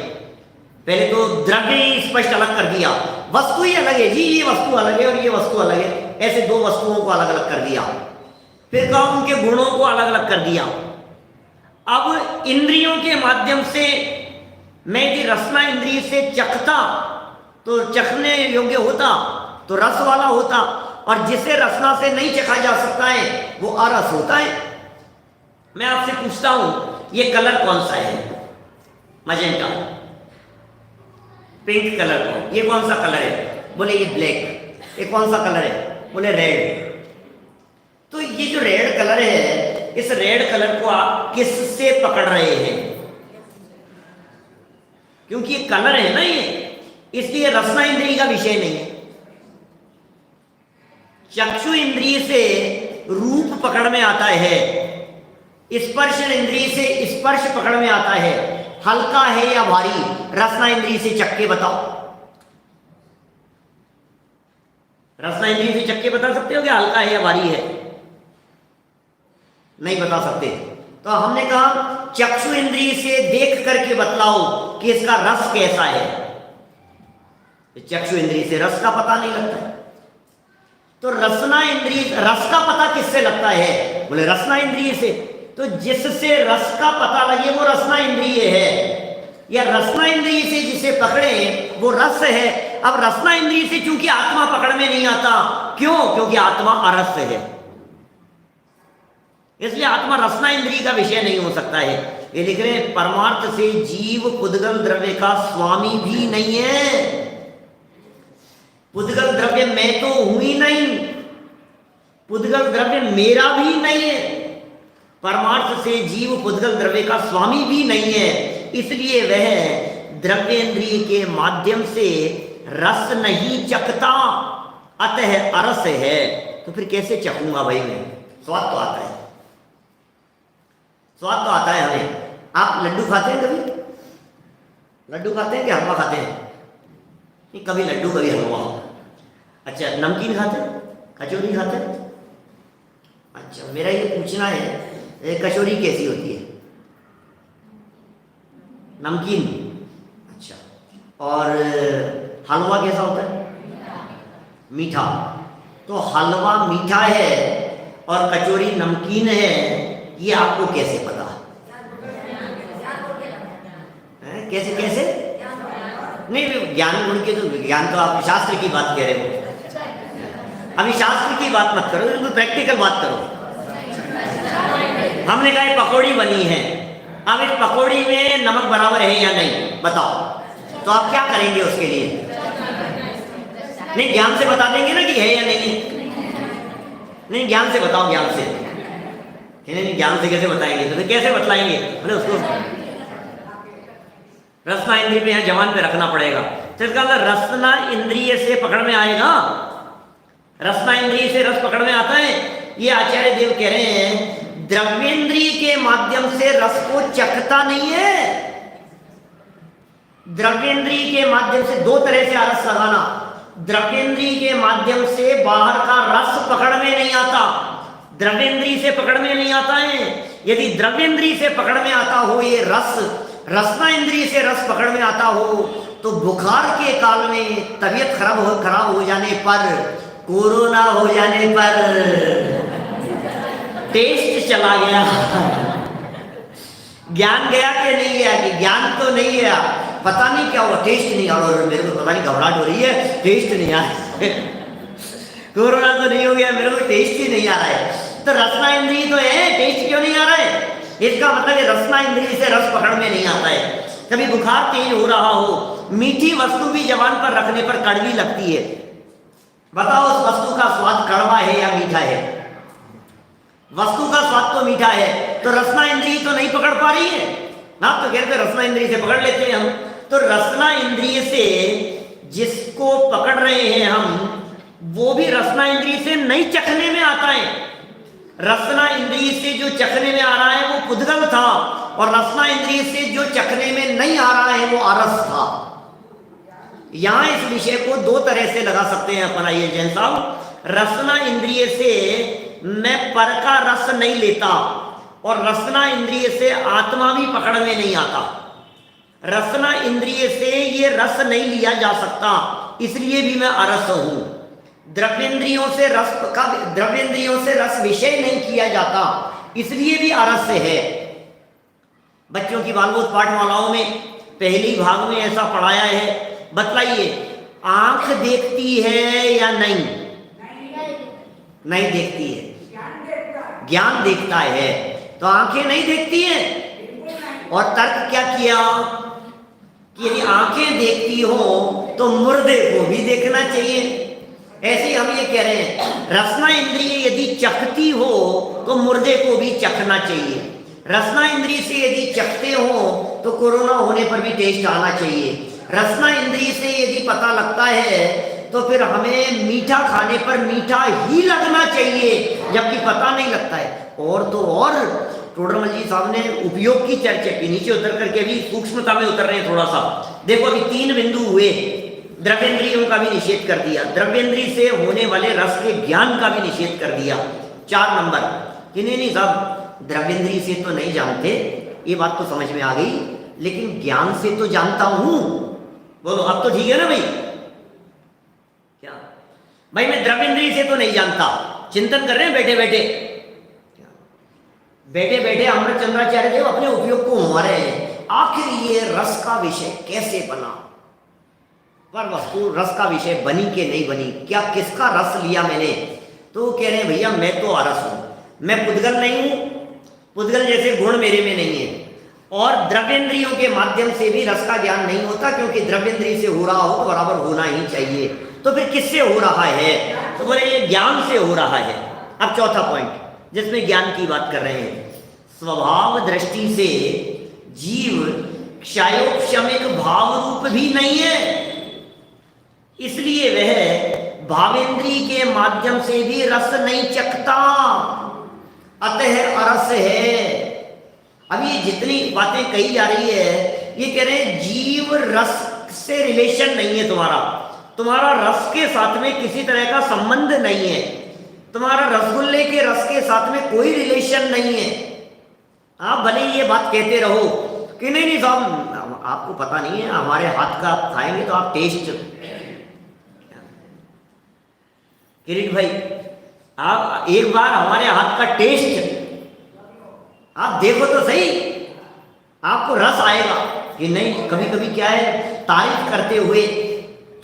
पहले तो द्रव्य ही स्पष्ट अलग कर दिया, वस्तु ही अलग है जी, ये वस्तु अलग है और ये वस्तु अलग है, ऐसे दो वस्तुओं को अलग अलग कर दिया। फिर कहा उनके गुणों को अलग अलग कर दिया। अब इंद्रियों के माध्यम से मैं यदि रसना इंद्रिय से चखता तो चखने योग्य होता, तो रस वाला होता, और जिसे रसना से नहीं चखा जा सकता है वो अरस होता है। मैं आपसे पूछता हूं ये कलर कौन सा है? मजेंटा, पिंक कलर को, ये कौन सा कलर है? बोले ये ब्लैक। ये कौन सा कलर है? बोले रेड। तो ये जो रेड कलर है, इस रेड कलर को आप किससे पकड़ रहे हैं? क्योंकि ये कलर है ना ये, इसलिए रसना इंद्रिय का विषय नहीं है। चक्षु इंद्रिय से रूप पकड़ में आता है, स्पर्श इंद्रिय से स्पर्श पकड़ में आता है। हल्का है या भारी, रसना इंद्रिय से चख के बताओ। रसना इंद्रिय से चख के बता सकते हो कि हल्का है या भारी है? नहीं बता सकते। तो हमने कहा चक्षु इंद्रिय से देख करके बतलाओ कि इसका रस कैसा है। चक्षु इंद्रिय से रस का पता नहीं लगता। तो रसना इंद्रिय, रस का पता किससे लगता है? बोले रसना इंद्रिय से। तो जिससे रस का पता लगे वो रसना इंद्रिय है, या रसना इंद्रिय से जिसे पकड़े वो रस है। अब रसना इंद्रिय से चूंकि आत्मा पकड़ में नहीं आता, क्यों? क्योंकि आत्मा अरस है, इसलिए आत्मा रसना इंद्रिय का विषय नहीं हो सकता है। ये लिख रहे हैं परमार्थ से जीव पुद्गल द्रव्य का स्वामी भी नहीं है। पुद्गल द्रव्य मैं तो हूं ही नहीं, पुद्गल द्रव्य मेरा भी नहीं है। परमार्थ से जीव पुद्गल द्रव्य का स्वामी भी नहीं है, इसलिए वह द्रव्येंद्रिय के माध्यम से रस नहीं चखता, अतः अरस है। तो फिर कैसे चखूंगा भाई मैं? स्वाद तो आता है, स्वाद तो आता है हमें। आप लड्डू खाते हैं कभी? लड्डू खाते हैं कि हलवा खाते हैं? नहीं, कभी लड्डू कभी हलवा। अच्छा, नमकीन खाते हैं? कचौरी खाते हैं? अच्छा, मेरा ये पूछना है कचौरी कैसी होती है? नमकीन। अच्छा, और हलवा कैसा होता है? मीठा। तो हलवा मीठा है और कचौरी नमकीन है, ये आपको कैसे पता? कैसे कैसे? नहीं, ज्ञान गुण के तो ज्ञान तो आप शास्त्र की बात कह रहे हो, अभी शास्त्र की बात मत करो, प्रैक्टिकल बात करो। हमने कहा पकौड़ी बनी है, अब इस पकौड़ी में नमक बराबर है या नहीं बताओ, तो आप क्या करेंगे उसके लिए? नहीं, ज्ञान से बता देंगे ना कि है या नहीं। नहीं, ज्ञान से बताओ, ज्ञान से। नहीं, ज्ञान से कैसे बताएंगे? तो कैसे बतलाएंगे? बोले उसको रसना इंद्रिय पे, यहाँ जवान पे रखना पड़ेगा। तो इसका मतलब रसना इंद्रिय से पकड़ में आएगा, रसना इंद्रिय से रस पकड़ में आता है। ये आचार्य देव कह रहे हैं द्रव्येंद्रिय के माध्यम से रस को चखता नहीं है। द्रव्येंद्रिय के माध्यम से दो तरह से रस लगाना। द्रव्येंद्रिय के माध्यम से बाहर का रस पकड़ में नहीं आता, द्रव्येंद्रिय से पकड़ में नहीं आता है। यदि द्रव्येंद्रिय से पकड़ में आता हो ये रस, रसना इंद्रिय से रस पकड़ में आता हो, तो बुखार के काल में तबीयत खराब हो जाने पर, कोरोना हो जाने पर टेस्ट चला गया। ज्ञान गया कि नहीं गया? कि ज्ञान तो नहीं गया, पता नहीं क्या हुआ, टेस्ट नहीं आ रहा, मेरे को पता नहीं घबराहट हो रही है, टेस्ट नहीं आ रहा। कोरोना तो नहीं हो गया, मेरे को टेस्ट ही नहीं आ रहा है। तो रसना इंद्रिय तो है, टेस्ट क्यों नहीं आ रहा है? इसका मतलब है रसना इंद्रिय से रस पकड़ में नहीं आता है। कभी बुखार तेज हो रहा हो, मीठी वस्तु भी जबान पर रखने पर कड़वी लगती है, बताओ उस वस्तु का स्वाद कड़वा है या मीठा है? वस्तु का स्वाद तो मीठा है, तो रसना इंद्रिय तो नहीं पकड़ पा रही है ना। तो कहते रसना इंद्रिय से पकड़ लेते हैं हम। तो रसना इंद्रिय से जिसको पकड़ रहे हैं हम, वो भी रसना इंद्रिय से नहीं चखने में आता है। रसना इंद्रिय से जो चखने में आ रहा है वो पुद्गल था, और रसना इंद्रिय से जो चखने में नहीं आ रहा है वो आरस था। यहां इस विषय को दो तरह से लगा सकते हैं अपन। आइए जैन साहब, रसना इंद्रिय से मैं पर का रस नहीं लेता, और रसना इंद्रिय से आत्मा भी पकड़ में नहीं आता। रसना इंद्रिय से ये रस नहीं लिया जा सकता, इसलिए भी मैं अरस हूं। द्रव्येंद्रियों से रस विषय नहीं किया जाता, इसलिए भी अरस है। बच्चों की बालबोध पाठमालाओं में पहली भाग में ऐसा पढ़ाया है। बतलाइए, आंख देखती है या नहीं? नहीं देखती है, ज्ञान देखता है। तो आंखें नहीं देखती हैं, और तर्क क्या किया कि यदि आंखें देखती हो तो मुर्दे को भी देखना चाहिए। ऐसे हम ये कह रहे हैं, रसना इंद्रिय यदि चखती हो तो मुर्दे को भी चखना चाहिए। रसना इंद्रिय से यदि चखते हो तो कोरोना होने पर भी टेस्ट आना चाहिए। रसना इंद्रिय से यदि पता लगता है तो फिर हमें मीठा खाने पर मीठा ही लगना चाहिए, जबकि पता नहीं लगता है। और तो और टोडरमल जी साहब ने उपयोग की चर्चा की, नीचे उतर करके भी सूक्ष्मता में उतर रहे हैं थोड़ा सा। देखो अभी 3 बिंदु हुए। द्रव्येंद्रियों का भी निषेध कर दिया, द्रव्येंद्रिय से होने वाले रस के ज्ञान का भी निषेध कर दिया। 4 नंबर कि नहीं साहब, द्रव्येंद्रिय से तो नहीं जानते, ये बात तो समझ में आ गई, लेकिन ज्ञान से तो जानता हूं। बोलो अब तो ठीक है ना भाई? क्या भाई, मैं द्रव्येंद्रिय से तो नहीं जानता, चिंतन कर रहे हैं बैठे बैठे। बैठे बैठे अमृत चंद्राचार्य देव अपने उपयोग को हो रहे हैं। आखिर ये रस का विषय कैसे बना? पर वस्तु रस का विषय बनी कि नहीं बनी, क्या किसका रस लिया मैंने? तो कह रहे हैं भैया मैं तो अरस हूं, मैं पुद्गल नहीं हूं, पुद्गल जैसे गुण मेरे में नहीं है। और द्रव्येंद्रियों के माध्यम से भी रस का ज्ञान नहीं होता, क्योंकि द्रव्येंद्रिय से हो रहा हो तो बराबर होना ही चाहिए। तो फिर किससे हो रहा है? तो बोले ये ज्ञान से हो रहा है। अब चौथा पॉइंट जिसमें ज्ञान की बात कर रहे हैं, स्वभाव दृष्टि से जीव क्षयोपशमिक भाव रूप भी नहीं है, इसलिए वह भावेंद्री के माध्यम से भी रस नहीं चखता, अतः अरस है। अब ये जितनी बातें कही जा रही है, ये कह रहे हैं जीव रस से रिलेशन नहीं है तुम्हारा, तुम्हारा रस के साथ में किसी तरह का संबंध नहीं है, तुम्हारा रसगुल्ले के रस के साथ में कोई रिलेशन नहीं है। आप भले ये बात कहते रहो कि नहीं साहब आपको पता नहीं है, हमारे हाथ का आप खाएंगे तो आप टेस्ट। किरीट भाई, आप एक बार हमारे हाथ का टेस्ट आप देखो तो सही, आपको रस आएगा कि नहीं। कभी कभी क्या है, तारीफ करते हुए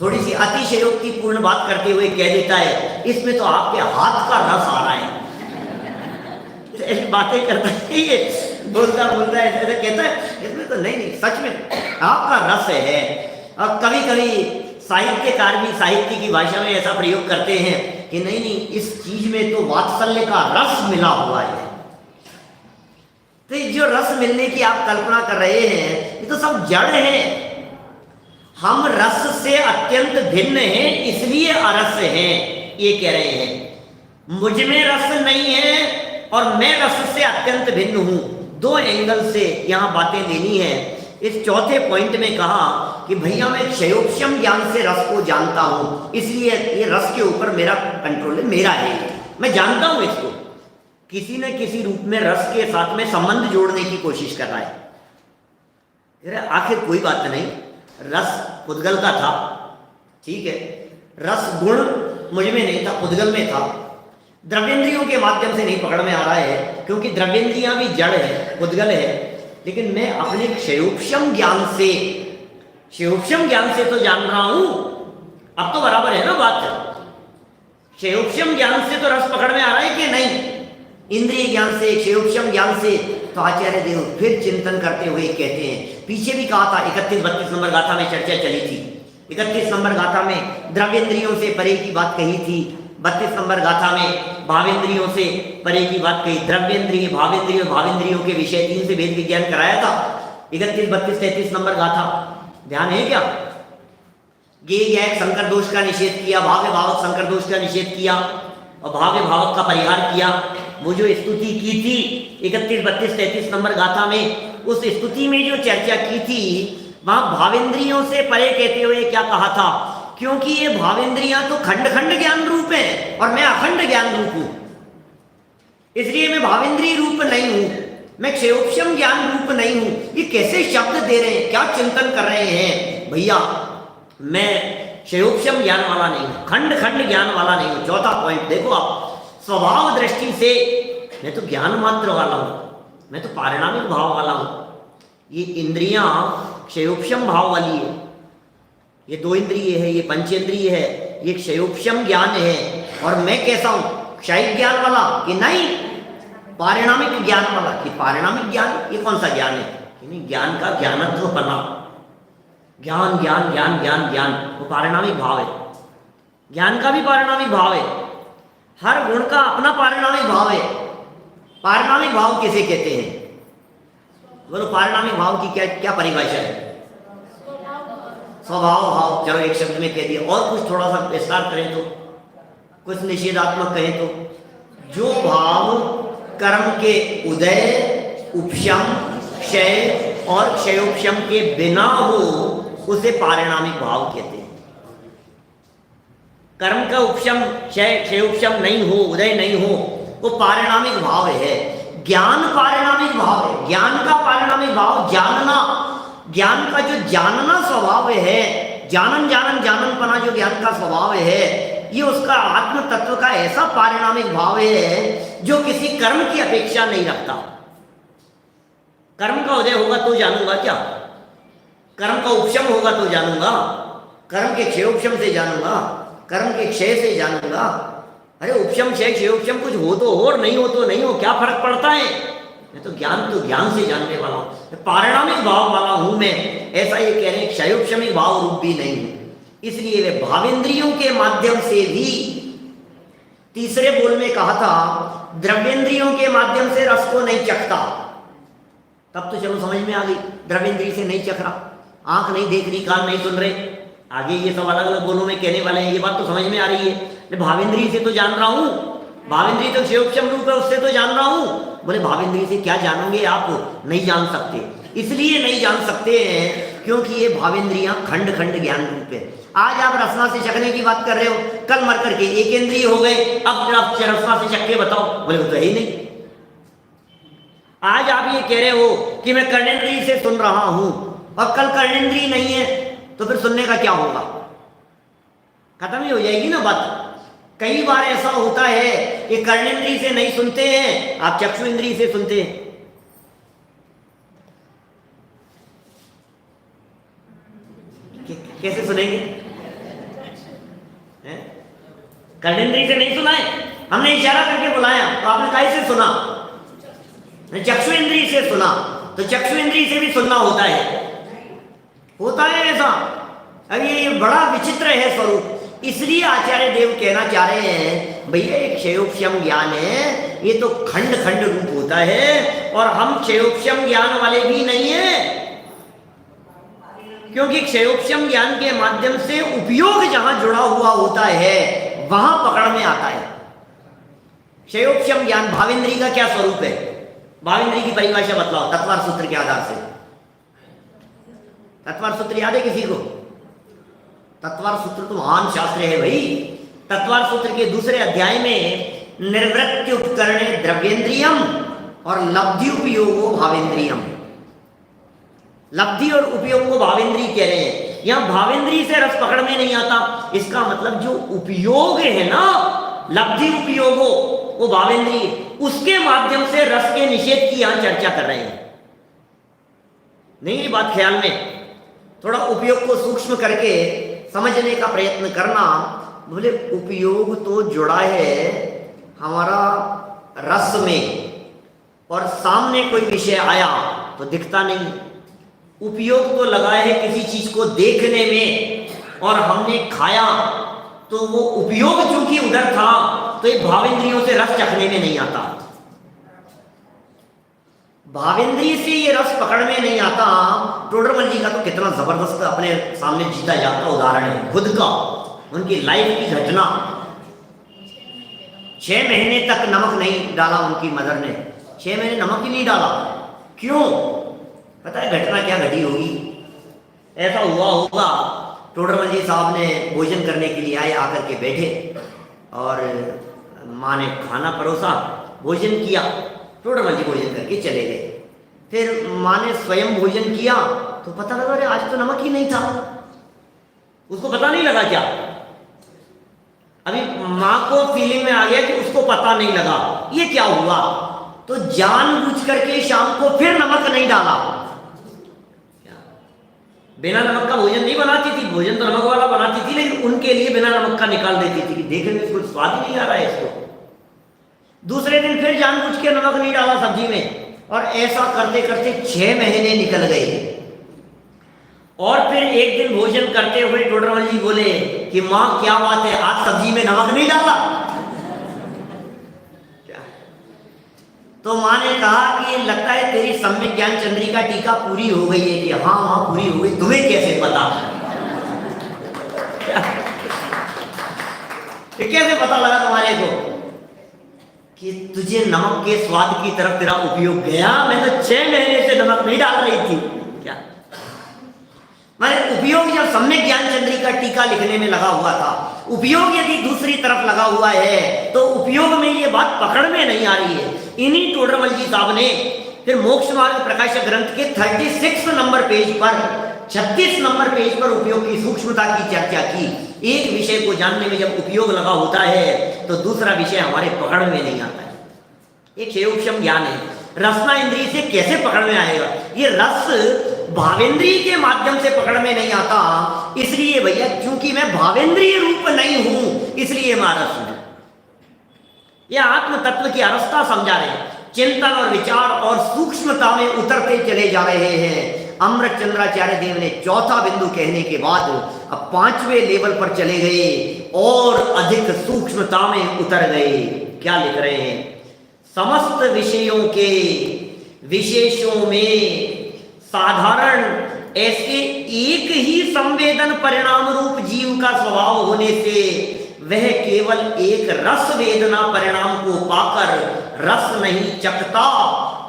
थोड़ी सी अतिशयोक्तिपूर्ण बात करते हुए कह देता है इसमें तो आपके हाथ का रस आ रहा है। ऐसी बातें करता है, ये बोलता ऐसे कहता है इसमें तो नहीं, सच में आपका रस है। और कभी कभी साहित्यकार भी साहित्य की भाषा में ऐसा प्रयोग करते हैं कि नहीं इस चीज में तो वात्सल्य का रस मिला हुआ है। तो जो रस मिलने की आप कल्पना कर रहे हैं ये तो सब जड़ है। हम रस से अत्यंत भिन्न हैं, इसलिए अरस हैं, ये कह रहे हैं। मुझ में रस नहीं है और मैं रस से अत्यंत भिन्न हूं। 2 एंगल से यहां बातें लेनी है। इस चौथे पॉइंट में कहा कि भैया मैं क्षयोपशम ज्ञान से रस को जानता हूं, इसलिए ये रस के ऊपर मेरा कंट्रोल है, मेरा है, मैं जानता हूं इसको। किसी न किसी रूप में रस के साथ में संबंध जोड़ने की कोशिश कर रहा है। आखिर कोई बात नहीं, रस पुद्गल का था, ठीक है, रस गुण मुझ में नहीं था, पुद्गल में था। द्रव्येंद्रियों के माध्यम से नहीं पकड़ में आ रहा है, क्योंकि द्रव्येंद्रियां भी जड़ है, पुद्गल है। लेकिन मैं अपने क्षयोपशम ज्ञान से तो जान रहा हूं। अब तो बराबर है ना बात? क्षयोपशम ज्ञान से तो रस पकड़ में आ रहा है कि नहीं? इंद्रिय ज्ञान से, क्षयोपशम ज्ञान से। तो आचार्य देव फिर चिंतन करते हुए कहते हैं, पीछे भी कहा था 31-32 नंबर गाथा में चर्चा चली थी। 31 नंबर गाथा में द्रव्येंद्रियों से परे की बात कही थी, 32 नंबर गाथा में भावेंद्रियों से परे की बात कही। द्रव्येंद्रिय भावेंद्रियों के विषय 3 से भेद विज्ञान कराया था। 31, 32, 33 नंबर गाथा ध्यान है क्या? गेय गायक संकर दोष का निषेध किया, भाव्य भावक संकर दोष का निषेध किया और भाव्य भावक का परिहार किया। वो जो स्तुति की थी 31, 32, 33 नंबर गाथा में, उस स्तुति में जो चर्चा की थी वहां भावेंद्रियों से परे कहते हुए क्या कहा था, क्योंकि ये भावेंद्रियां तो खंड खंड ज्ञान रूप है और मैं अखंड ज्ञान रूप हूं, इसलिए मैं भावेंद्रीय रूप नहीं हूं, मैं क्षयोपशम ज्ञान रूप नहीं हूं। ये कैसे शब्द दे रहे हैं, क्या चिंतन कर रहे हैं भैया, मैं क्षयोपशम ज्ञान वाला नहीं हूं, खंड खंड ज्ञान वाला नहीं हूं। चौथा पॉइंट देखो आप, स्वभाव दृष्टि से मैं तो ज्ञान मात्र वाला हूं, मैं तो पारिणामिक भाव वाला हूं। ये इंद्रियां क्षयोपशम भाव वाली है, ये 2 इंद्रिय है, ये पंचेंद्रिय है, ये क्षयोपशम ज्ञान है। और मैं कैसा हूं, क्षयिक ज्ञान वाला कि नहीं, पारिणामिक ज्ञान वाला कि पारिणामिक ज्ञान, ये कौन सा ज्ञान है कि नहीं, ज्ञान का ज्ञानत्व बना, ज्ञान ज्ञान ज्ञान ज्ञान ज्ञान, वो पारिणामिक भाव है। ज्ञान का भी पारिणामिक भाव है, हर गुण का अपना पारिणामिक भाव है। पारिणामिक भाव किसे कहते हैं, बोलो पारिणामिक भाव की क्या क्या परिभाषा है? स्वभाव भाव, चलो एक शब्द में कह दिया, और कुछ थोड़ा सा विस्तार करें तो, कुछ निषेधात्मक कहें तो, जो भाव कर्म के उदय, उपशम, क्षय और क्षयोपशम के बिना हो उसे पारिणामिक भाव कहते हैं। कर्म का उपशम, क्षय, क्षयोपशम नहीं हो, उदय नहीं हो, वो पारिणामिक भाव है। ज्ञान पारिणामिक भाव है, ज्ञान का पारिणामिक भाव जानना, ज्ञान का जो जानना स्वभाव है, जानन जानन जाननपना जो ज्ञान का स्वभाव है, ये उसका आत्म तत्व का ऐसा पारिणामिक भाव है जो किसी कर्म की अपेक्षा नहीं रखता। कर्म का उदय होगा तो जानूंगा क्या, कर्म का उपशम होगा तो जानूंगा, कर्म के क्षयोपशम से जानूंगा, कर्म के क्षय से जानूंगा। अरे उपशम क्षय क्षयोपशम कुछ हो तो हो और नहीं हो तो नहीं हो, क्या फर्क पड़ता है, मैं तो ज्ञान से जानने वाला हूं, पारिणामिक भाव वाला हूं मैं, ऐसा ये कह रहे हैं, क्षयोपशमी भाव रूप भी नहीं हूं। इसलिए वे भावेंद्रियों के माध्यम से भी, तीसरे बोल में कहा था द्रव्येंद्रियों के माध्यम से रस को नहीं चखता, तब तो चलो समझ में आ गई, द्रव्येंद्रिय से नहीं चख रहा, आंख नहीं देख रही, कान नहीं सुन रहे, आगे ये सब अलग अलग बोलों में कहने वाले हैं, ये बात तो समझ में आ रही है। भावेंद्रिय से तो जान रहा हूं, भावेंद्रिय तो क्षयोपशम रूप है, उससे तो जान रहा हूं। बोले भावेंद्रिय से क्या जानोगे आप, नहीं जान सकते। इसलिए नहीं जान सकते हैं क्योंकि ये भावेंद्रियां खंड खंड ज्ञान रूप है। आज आप रसना से चखने की बात कर रहे हो, कल मर करके एक इंद्रिय हो गए, अब आप रसना से चख के बताओ, बोले वो तो है ही नहीं। आज आप ये कह रहे हो कि मैं कर्णेंद्रिय से सुन रहा हूं और कल कर्णेंद्रिय नहीं है, तो फिर सुनने का क्या होगा, खत्म ही हो जाएगी ना बात। कई बार ऐसा होता है कि कर्णेंद्रिय से नहीं सुनते हैं, आप चक्षु इंद्रिय से सुनते हैं। कैसे सुनेंगे, कर्णेंद्रिय से नहीं सुना है, हमने इशारा करके बुलाया तो आपने कैसे सुना, चक्षु इंद्रिय से सुना, तो चक्षु इंद्रिय से भी सुनना होता है ऐसा। अब ये बड़ा विचित्र है स्वरूप। इसलिए आचार्य देव कहना चाह रहे हैं भैया ये क्षयोपशम ज्ञान है, ये तो खंड खंड रूप होता है, और हम क्षयोपशम ज्ञान वाले भी नहीं है, क्योंकि क्षयोपशम ज्ञान के माध्यम से उपयोग जहां जुड़ा हुआ होता है वहां पकड़ में आता है। क्षयोपशम ज्ञान भावेंद्री का क्या स्वरूप है, भावेंद्री की परिभाषा बतलाओ तत्वार सूत्र के आधार से। तत्वार सूत्र याद है किसी को? तत्वार सूत्र तो महान शास्त्र है भाई। तत्वार सूत्र के दूसरे अध्याय में निर्वृत्ति उपकरणे द्रव्येंद्रियम और लब्धि उपयोगो भावेंद्रियम, लब्धि और उपयोग को भावेंद्री कह रहे हैं। यहां भावेंद्री से रस पकड़ में नहीं आता, इसका मतलब जो उपयोग है ना, लब्धि उपयोगो, वो भावेंद्री, उसके माध्यम से रस के निषेध की यहां चर्चा कर रहे हैं। नहीं, बात ख्याल में थोड़ा उपयोग को सूक्ष्म करके समझने का प्रयत्न करना। बोले उपयोग तो जुड़ा है हमारा रस में, और सामने कोई विषय आया तो दिखता नहीं। उपयोग तो लगा है किसी चीज को देखने में, और हमने खाया तो वो उपयोग चूंकि उधर था तो ये भावेंद्रियों से रस चखने में नहीं आता। भावेंद्री से ये रस पकड़ में नहीं आता। टोडरमल जी का तो कितना जबरदस्त अपने सामने जीता जाता उदाहरण है खुद का, उनकी लाइफ की घटना। 6 महीने तक नमक नहीं डाला उनकी मदर ने, 6 महीने नमक ही नहीं डाला। क्यों? पता है घटना क्या घटी होगी? ऐसा हुआ होगा, टोडरमल जी साहब ने भोजन करने के लिए आए, आकर के बैठे और माँ ने खाना परोसा, भोजन किया, टोडरमल जी भोजन करके चले गए। फिर माँ ने स्वयं भोजन किया तो पता लगा अरे आज तो नमक ही नहीं था। उसको पता नहीं लगा क्या? अभी माँ को फीलिंग में आ गया कि उसको पता नहीं लगा ये क्या हुआ, तो जानबूझ करके शाम को फिर नमक नहीं डाला। बिना नमक का भोजन नहीं बनाती थी, भोजन तो नमक वाला बनाती थी, लेकिन उनके लिए बिना नमक का निकाल देती थी कि देखने में कुछ स्वाद ही नहीं आ रहा है इसको। दूसरे दिन फिर जानबूझ के नमक नहीं डाला सब्जी में, और ऐसा करते करते 6 महीने निकल गए। और फिर एक दिन भोजन करते हुए टोडरमल जी बोले कि माँ क्या बात है, आज सब्जी में नमक नहीं डाला? तो माँ ने कहा कि लगता है तेरी सम्यक ज्ञान चंद्रिका टीका पूरी हो गई है। कि हाँ माँ पूरी हो गई, तुम्हें कैसे पता? कैसे पता लगा तुम्हारे को कि तुझे नमक के स्वाद की तरफ तेरा उपयोग गया? मैं तो 6 महीने से नमक नहीं डाल रही थी। क्या मैंने उपयोग जब सम्यक ज्ञान चंद्रिका टीका लिखने में लगा हुआ था, उपयोग यदि दूसरी तरफ लगा हुआ है तो उपयोग में ये बात पकड़ में नहीं आ रही है। इन्हीं टोडरमल जी साहब ने फिर मोक्ष मार्ग प्रकाशक ग्रंथ के 36 नंबर पेज पर, 36 नंबर पेज पर उपयोग की सूक्ष्मता की चर्चा की। एक विषय को जानने में जब उपयोग लगा होता है तो दूसरा विषय हमारे पकड़ में नहीं आता है। एक क्षेयोक्षम ज्ञान है, रसना इंद्रिय से कैसे पकड़ में आएगा? ये रस भावेंद्रीय के माध्यम से पकड़ में नहीं आता, इसलिए भैया क्योंकि मैं भावेंद्रीय रूप नहीं हूं इसलिए मैं रस हूं। यह आत्म तत्व की अवस्था समझा रहे हैं, चिंतन और विचार और सूक्ष्मता में उतरते चले जा रहे हैं। अमृत चंद्राचार्य देव ने चौथा बिंदु कहने के बाद अब 5वें लेवल पर चले गए और अधिक सूक्ष्मता में उतर गए। क्या लिख रहे हैं? समस्त विषयों के विशेषों में साधारण ऐसे एक ही संवेदन परिणाम रूप जीव का स्वभाव होने से वह केवल एक रस वेदना परिणाम को पाकर रस नहीं चखता,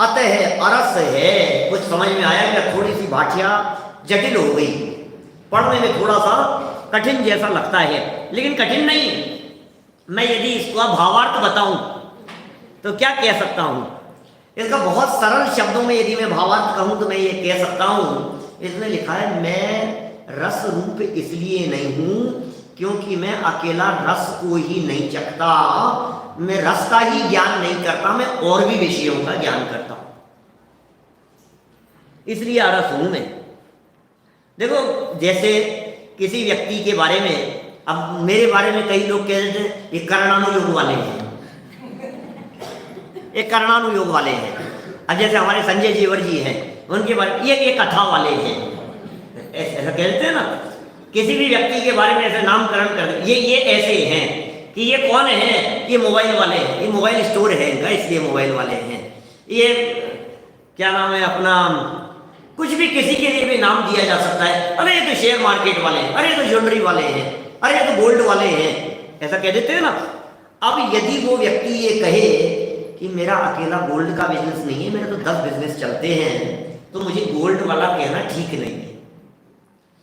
अतः अरस है। कुछ समझ में आया क्या? थोड़ी सी भाटिया जटिल हो गई, पढ़ने में थोड़ा सा कठिन जैसा लगता है, लेकिन कठिन नहीं। मैं यदि इसका भावार्थ बताऊं तो क्या कह सकता हूं? इसका बहुत सरल शब्दों में यदि मैं भावार्थ कहूं तो मैं ये कह सकता हूं, इसमें लिखा है मैं रस रूप इसलिए नहीं हूं क्योंकि मैं अकेला रस को ही नहीं चखता, मैं रस का ही ज्ञान नहीं करता, मैं और भी विषयों का ज्ञान करता हूं, इसलिए अरस हूं मैं। देखो जैसे किसी व्यक्ति के बारे में, अब मेरे बारे में कई लोग कह रहे थे ये कर्णानुयोग वाले हैं, एक कर्णानुयोग वाले हैं। अब जैसे हमारे संजय जीवर जी हैं, उनके बारे में ये कथा वाले हैं, ऐसा कहते हैं ना। किसी भी व्यक्ति के बारे में ऐसे नामकरण कर ये ऐसे हैं कि ये कौन है? ये मोबाइल वाले हैं, ये मोबाइल स्टोर है इनका इसलिए मोबाइल वाले हैं। ये क्या नाम है अपना, कुछ भी किसी के लिए भी नाम दिया जा सकता है। अरे ये तो शेयर मार्केट वाले हैं, अरे ये तो ज्वेलरी वाले हैं, अरे ये तो गोल्ड वाले हैं, ऐसा कह देते हैं ना। अब यदि वो व्यक्ति ये कहे कि मेरा अकेला गोल्ड का बिजनेस नहीं है, मेरे तो 10 बिजनेस चलते हैं, तो मुझे गोल्ड वाला कहना ठीक नहीं है।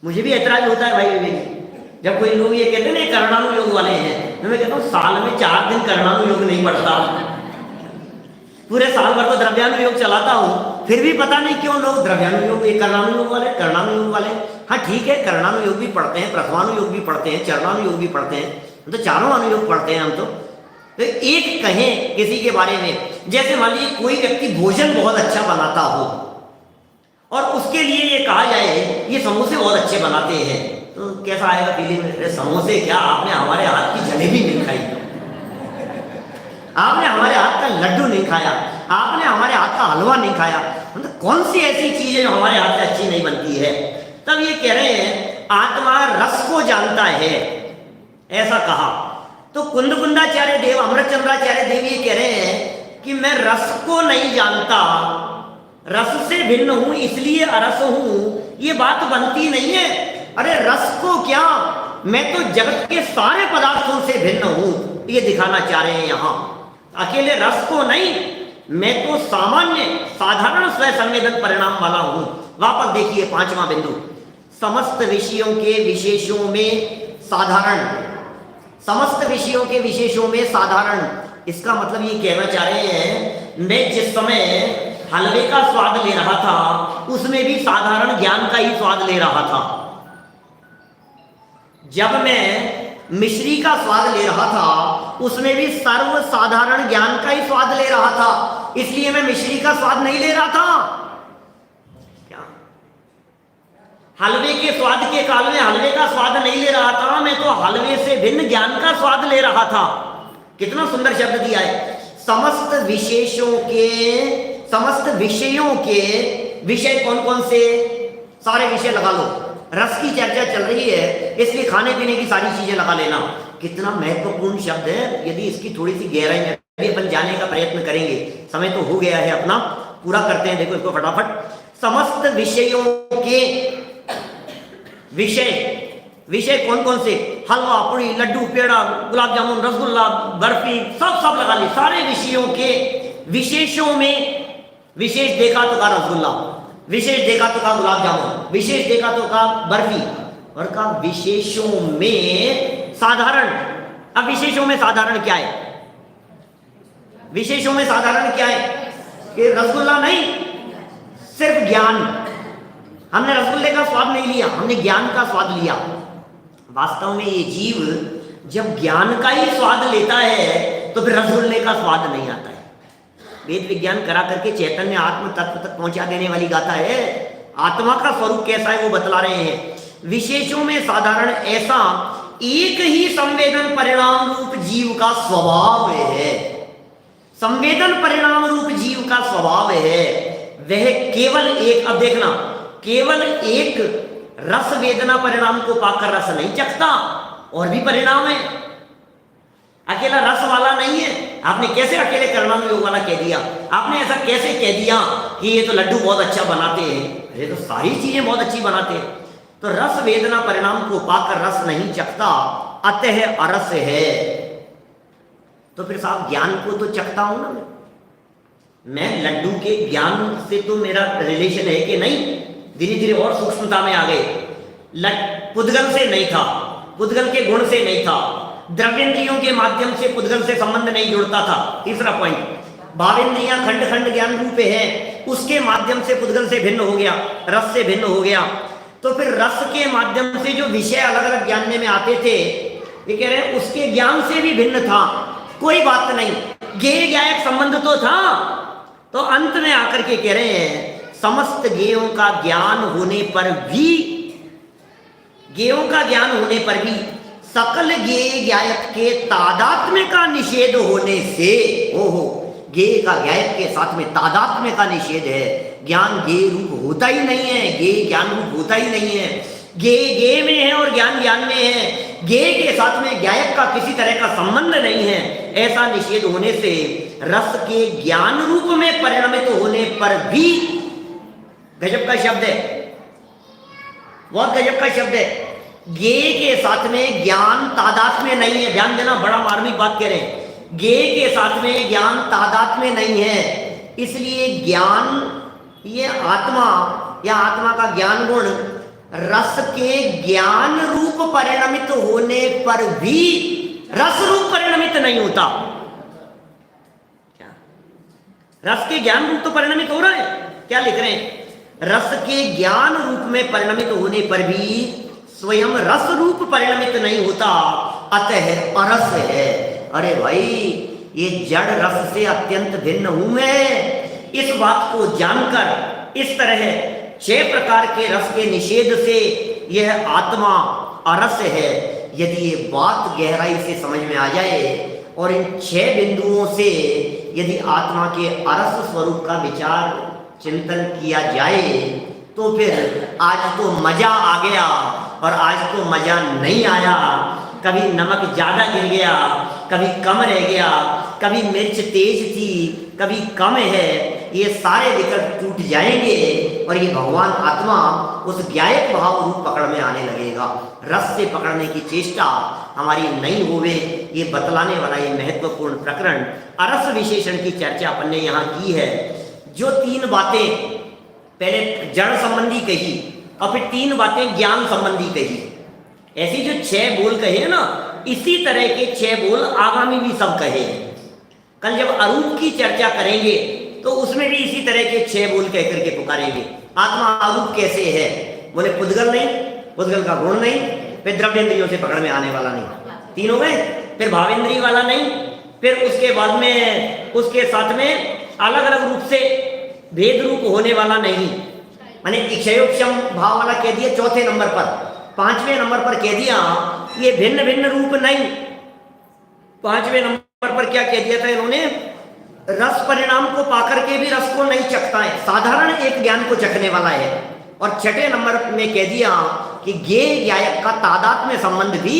मुझे भी ऐतराज होता है भाई विवेक, जब कोई लोग ये कहते हैं ना कर्णानुयोग वाले हैं, तो मैं कहता हूँ साल में 4 दिन कर्णानुयोग नहीं पड़ता, पूरे साल भर तो द्रव्यानुयोग चलाता हूँ, फिर भी पता नहीं क्यों लोग द्रव्यानुयोग, ये कर्णानुयोग वाले, कर्णानुयोग वाले। हाँ ठीक है, कर्णानुयोग भी पढ़ते हैं, प्रथमानुयोग भी पढ़ते हैं, चरणानुयोग भी पढ़ते हैं, हम तो चारों अनुयोग पढ़ते हैं हम तो एक कहें किसी के बारे में, जैसे मान लीजिए कोई व्यक्ति भोजन बहुत अच्छा बनाता हो और उसके लिए ये कहा जाए ये समोसे बहुत अच्छे बनाते हैं, तो कैसा आएगा फीलिंग? अरे समोसे क्या, आपने हमारे हाथ की जलेबी नहीं खाई, आपने हमारे हाथ का लड्डू नहीं खाया, आपने हमारे हाथ का हलवा नहीं खाया, मतलब कौन सी ऐसी चीज है जो हमारे हाथ से अच्छी नहीं बनती है? तब ये कह रहे हैं आत्मा रस को जानता है, ऐसा कहा। तो कुंदकुंदाचार्य देव, अमृतचंद्राचार्य देव ये कह रहे हैं कि मैं रस को नहीं जानता, रस से भिन्न हूं इसलिए अरस हूं, ये बात बनती नहीं है। अरे रस को क्या, मैं तो जगत के सारे पदार्थों से भिन्न हूं, ये दिखाना चाह रहे हैं यहां। अकेले रस को नहीं, मैं तो सामान्य साधारण स्व संवेदन परिणाम वाला हूं। वापस देखिए 5वां बिंदु, समस्त विषयों के विशेषों में साधारण, समस्त विषयों के विशेषों में साधारण। इसका मतलब ये कहना चाह रहे हैं, मैं जिस समय हलवे का स्वाद ले रहा था उसमें भी साधारण ज्ञान का ही स्वाद ले रहा था। जब मैं मिश्री का स्वाद ले रहा था उसमें भी सर्व साधारण ज्ञान का ही स्वाद ले रहा था, इसलिए मैं मिश्री का स्वाद नहीं ले रहा था। क्या हलवे के स्वाद के काल में हलवे का स्वाद नहीं ले रहा था, मैं तो हलवे से भिन्न ज्ञान का स्वाद ले रहा था। कितना सुंदर शब्द दिया है, समस्त विशेषों के, समस्त विषयों के, विषय कौन कौन से, सारे विषय लगा लो। रस की चर्चा चल रही है इसलिए खाने पीने की सारी चीजें लगा लेना। कितना महत्वपूर्ण शब्द है, यदि इसकी थोड़ी सी गहराई में अपन जाने का प्रयत्न करेंगे। समय तो हो गया है अपना, पूरा करते हैं, देखो इसको फटाफट। समस्त विषयों के, विषय, विषय कौन कौन से, हलवा, पूरी, लड्डू, पेड़ा, गुलाब जामुन, रसगुल्ला, बर्फी, सब लगा ले। सारे विषयों के विशेषों में, विशेष देखा तो का रसगुल्ला, विशेष देखा तो का गुलाब जामुन, विशेष देखा तो का बर्फी, और का विशेषों में साधारण। अब विशेषों में साधारण क्या है, विशेषों में साधारण क्या है कि रसगुल्ला नहीं, सिर्फ ज्ञान। हमने रसगुल्ले का स्वाद नहीं लिया, हमने ज्ञान का स्वाद लिया। वास्तव में ये जीव जब ज्ञान का ही स्वाद लेता है तो फिर रसगुल्ले का स्वाद नहीं आता है। वेद विज्ञान करा करके चैतन्य आत्म तत्व तक पहुंचा देने वाली गाथा है। आत्मा का स्वरूप कैसा है वो बतला रहे हैं। विशेषों में साधारण ऐसा एक ही संवेदन परिणाम रूप जीव का स्वभाव है। संवेदन परिणाम रूप जीव का स्वभाव है वह केवल एक, अब देखना, केवल एक रस वेदना परिणाम को पाकर रस नहीं चखता, और भी परिणाम है। अकेला रस वाला नहीं है। आपने कैसे अकेले कर्मांग योग वाला कह दिया, आपने ऐसा कैसे कह दिया कि ये तो लड्डू बहुत अच्छा बनाते हैं, ये तो सारी चीजें बहुत अच्छी बनाते हैं। तो रस वेदना परिणाम को पाकर रस नहीं चखता, अतः अरस है। तो फिर साहब ज्ञान को तो चखता हूं ना मैं, लड्डू के ज्ञान से तो मेरा रिलेशन है कि नहीं। धीरे धीरे और सूक्ष्मता में आ गए। पुद्गल से नहीं था, पुद्गल के गुण से नहीं था, द्रव्येंद्रियों के माध्यम से पुद्गल से संबंध नहीं जुड़ता था। तीसरा पॉइंट, भावेंद्रियां खंड खंड ज्ञान रूप है, उसके माध्यम से पुद्गल से भिन्न हो गया, रस से भिन्न हो गया। तो फिर रस के माध्यम से जो विषय अलग अलग जानने में आते थे, ये कह रहे हैं उसके ज्ञान से भी भिन्न था। कोई बात नहीं, ज्ञेय ज्ञायक संबंध तो था। तो अंत में आकर के कह रहे हैं समस्त ज्ञेयों का ज्ञान होने पर भी, ज्ञेयों का ज्ञान होने पर भी सकल ज्ञेय ज्ञायक के तादात्म्य का निषेध होने से, ओहो, ज्ञेय का ज्ञायक के साथ में तादात्म्य का निषेध है। ज्ञान ज्ञेय रूप होता ही नहीं है, ज्ञेय ज्ञान रूप होता ही नहीं है। ज्ञेय ज्ञेय में है और ज्ञान ज्ञान में है। ज्ञेय के साथ में ज्ञायक का किसी तरह का संबंध नहीं है। ऐसा निषेध होने से रस के ज्ञान रूप में परिणमित होने पर भी, गजब का शब्द है, बहुत गजब का शब्द है, ज्ञेय के साथ में ज्ञान तादात्म्य नहीं है। ध्यान देना, बड़ा मार्मिक बात कह रहे हैं। ज्ञेय के साथ में ज्ञान तादात्म्य नहीं है, इसलिए ज्ञान, ये आत्मा या आत्मा का ज्ञान गुण रस के ज्ञान रूप परिणमित होने पर भी रस रूप परिणमित नहीं होता। क्या रस के ज्ञान रूप तो परिणमित हो रहा है, क्या लिख रहे हैं, रस के ज्ञान रूप में परिणमित होने पर भी स्वयं रस रूप परिणमित नहीं होता, अतः अरस है। अरे भाई, ये जड़ रस से अत्यंत भिन्न हूं मैं। इस बात को जानकर इस तरह 6 प्रकार के रस के निषेध से यह आत्मा अरस है। यदि ये बात गहराई से समझ में आ जाए और इन 6 बिंदुओं से यदि आत्मा के अरस स्वरूप का विचार चिंतन किया जाए तो फिर आज तो मजा आ गया और आज तो मजा नहीं आया। कभी नमक ज़्यादा गिर गया, कभी कम रह गया, कभी मिर्च तेज थी, कभी कम है, ये सारे विकल्प टूट जाएंगे और ये भगवान आत्मा उस ज्ञायक भाव रूप पकड़ में आने लगेगा। रस से पकड़ने की चेष्टा हमारी नहीं होवे, ये बतलाने वाला ये महत्वपूर्ण प्रकरण अरस विशेषण की चर्चा अपन ने यहाँ की है। जो 3 बातें पहले जड़ संबंधी कही और फिर 3 बातें ज्ञान संबंधी कही, ऐसी जो 6 बोल कहे ना, इसी तरह के 6 बोल आगामी भी सब कहे। कल जब अरूप की चर्चा करेंगे तो उसमें भी इसी तरह के 6 बोल कह करके पुकारेंगे। आत्मा अरूप कैसे है? बोले पुद्गल नहीं, पुद्गल का गुण नहीं, फिर द्रव्येंद्रियों से पकड़ में आने वाला नहीं, 3 हो गए। फिर भावेंद्रिय वाला नहीं, फिर उसके बाद में उसके साथ में अलग अलग रूप से भेद रूप होने वाला नहीं, माने इक्षयोक्षम भाव वाला कह दिया 4थे नंबर पर। 5वें नंबर पर कह दिया ये भिन्न भिन्न रूप नहीं। 5वें नंबर पर क्या कह दिया था इन्होंने? रस परिणाम को पाकर के भी रस को नहीं चखता है, साधारण एक ज्ञान को चखने वाला है। और 6ठे नंबर में कह दिया कि ज्ञेय ज्ञायक का तादात्म्य संबंध भी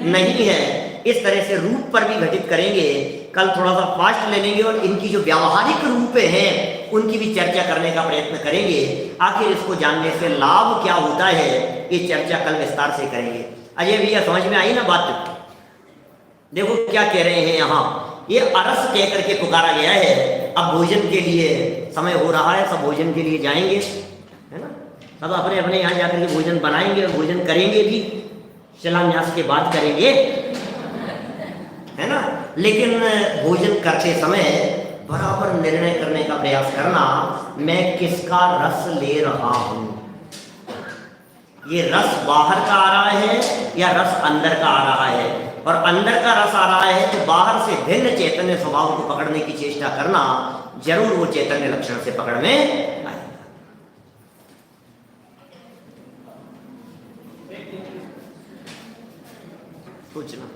नहीं है। इस तरह से रूप पर भी घटित करेंगे। कल थोड़ा सा फास्ट ले लेंगे और इनकी जो व्यावहारिक रूप हैं उनकी भी चर्चा करने का प्रयत्न करेंगे। आखिर इसको जानने से लाभ क्या होता है, ये चर्चा कल विस्तार से करेंगे। अजय भैया समझ में आई ना बात? देखो क्या कह रहे हैं यहाँ, ये अरस कह करके पुकारा गया है। अब भोजन के लिए समय हो रहा है, सब भोजन के लिए जाएंगे, है ना? सब अपने अपने यहाँ जाकर के भोजन बनाएंगे और भोजन करेंगे भी, शिलान्यास के बाद करेंगे, है ना? लेकिन भोजन करते समय बराबर निर्णय करने का प्रयास करना, मैं किसका रस ले रहा हूं। ये रस बाहर का आ रहा है या रस अंदर का आ रहा है? और अंदर का रस आ रहा है तो बाहर से भिन्न चैतन्य स्वभाव को पकड़ने की चेष्टा करना, जरूर वो चैतन्य लक्षण से पकड़ में आएगा। सोचना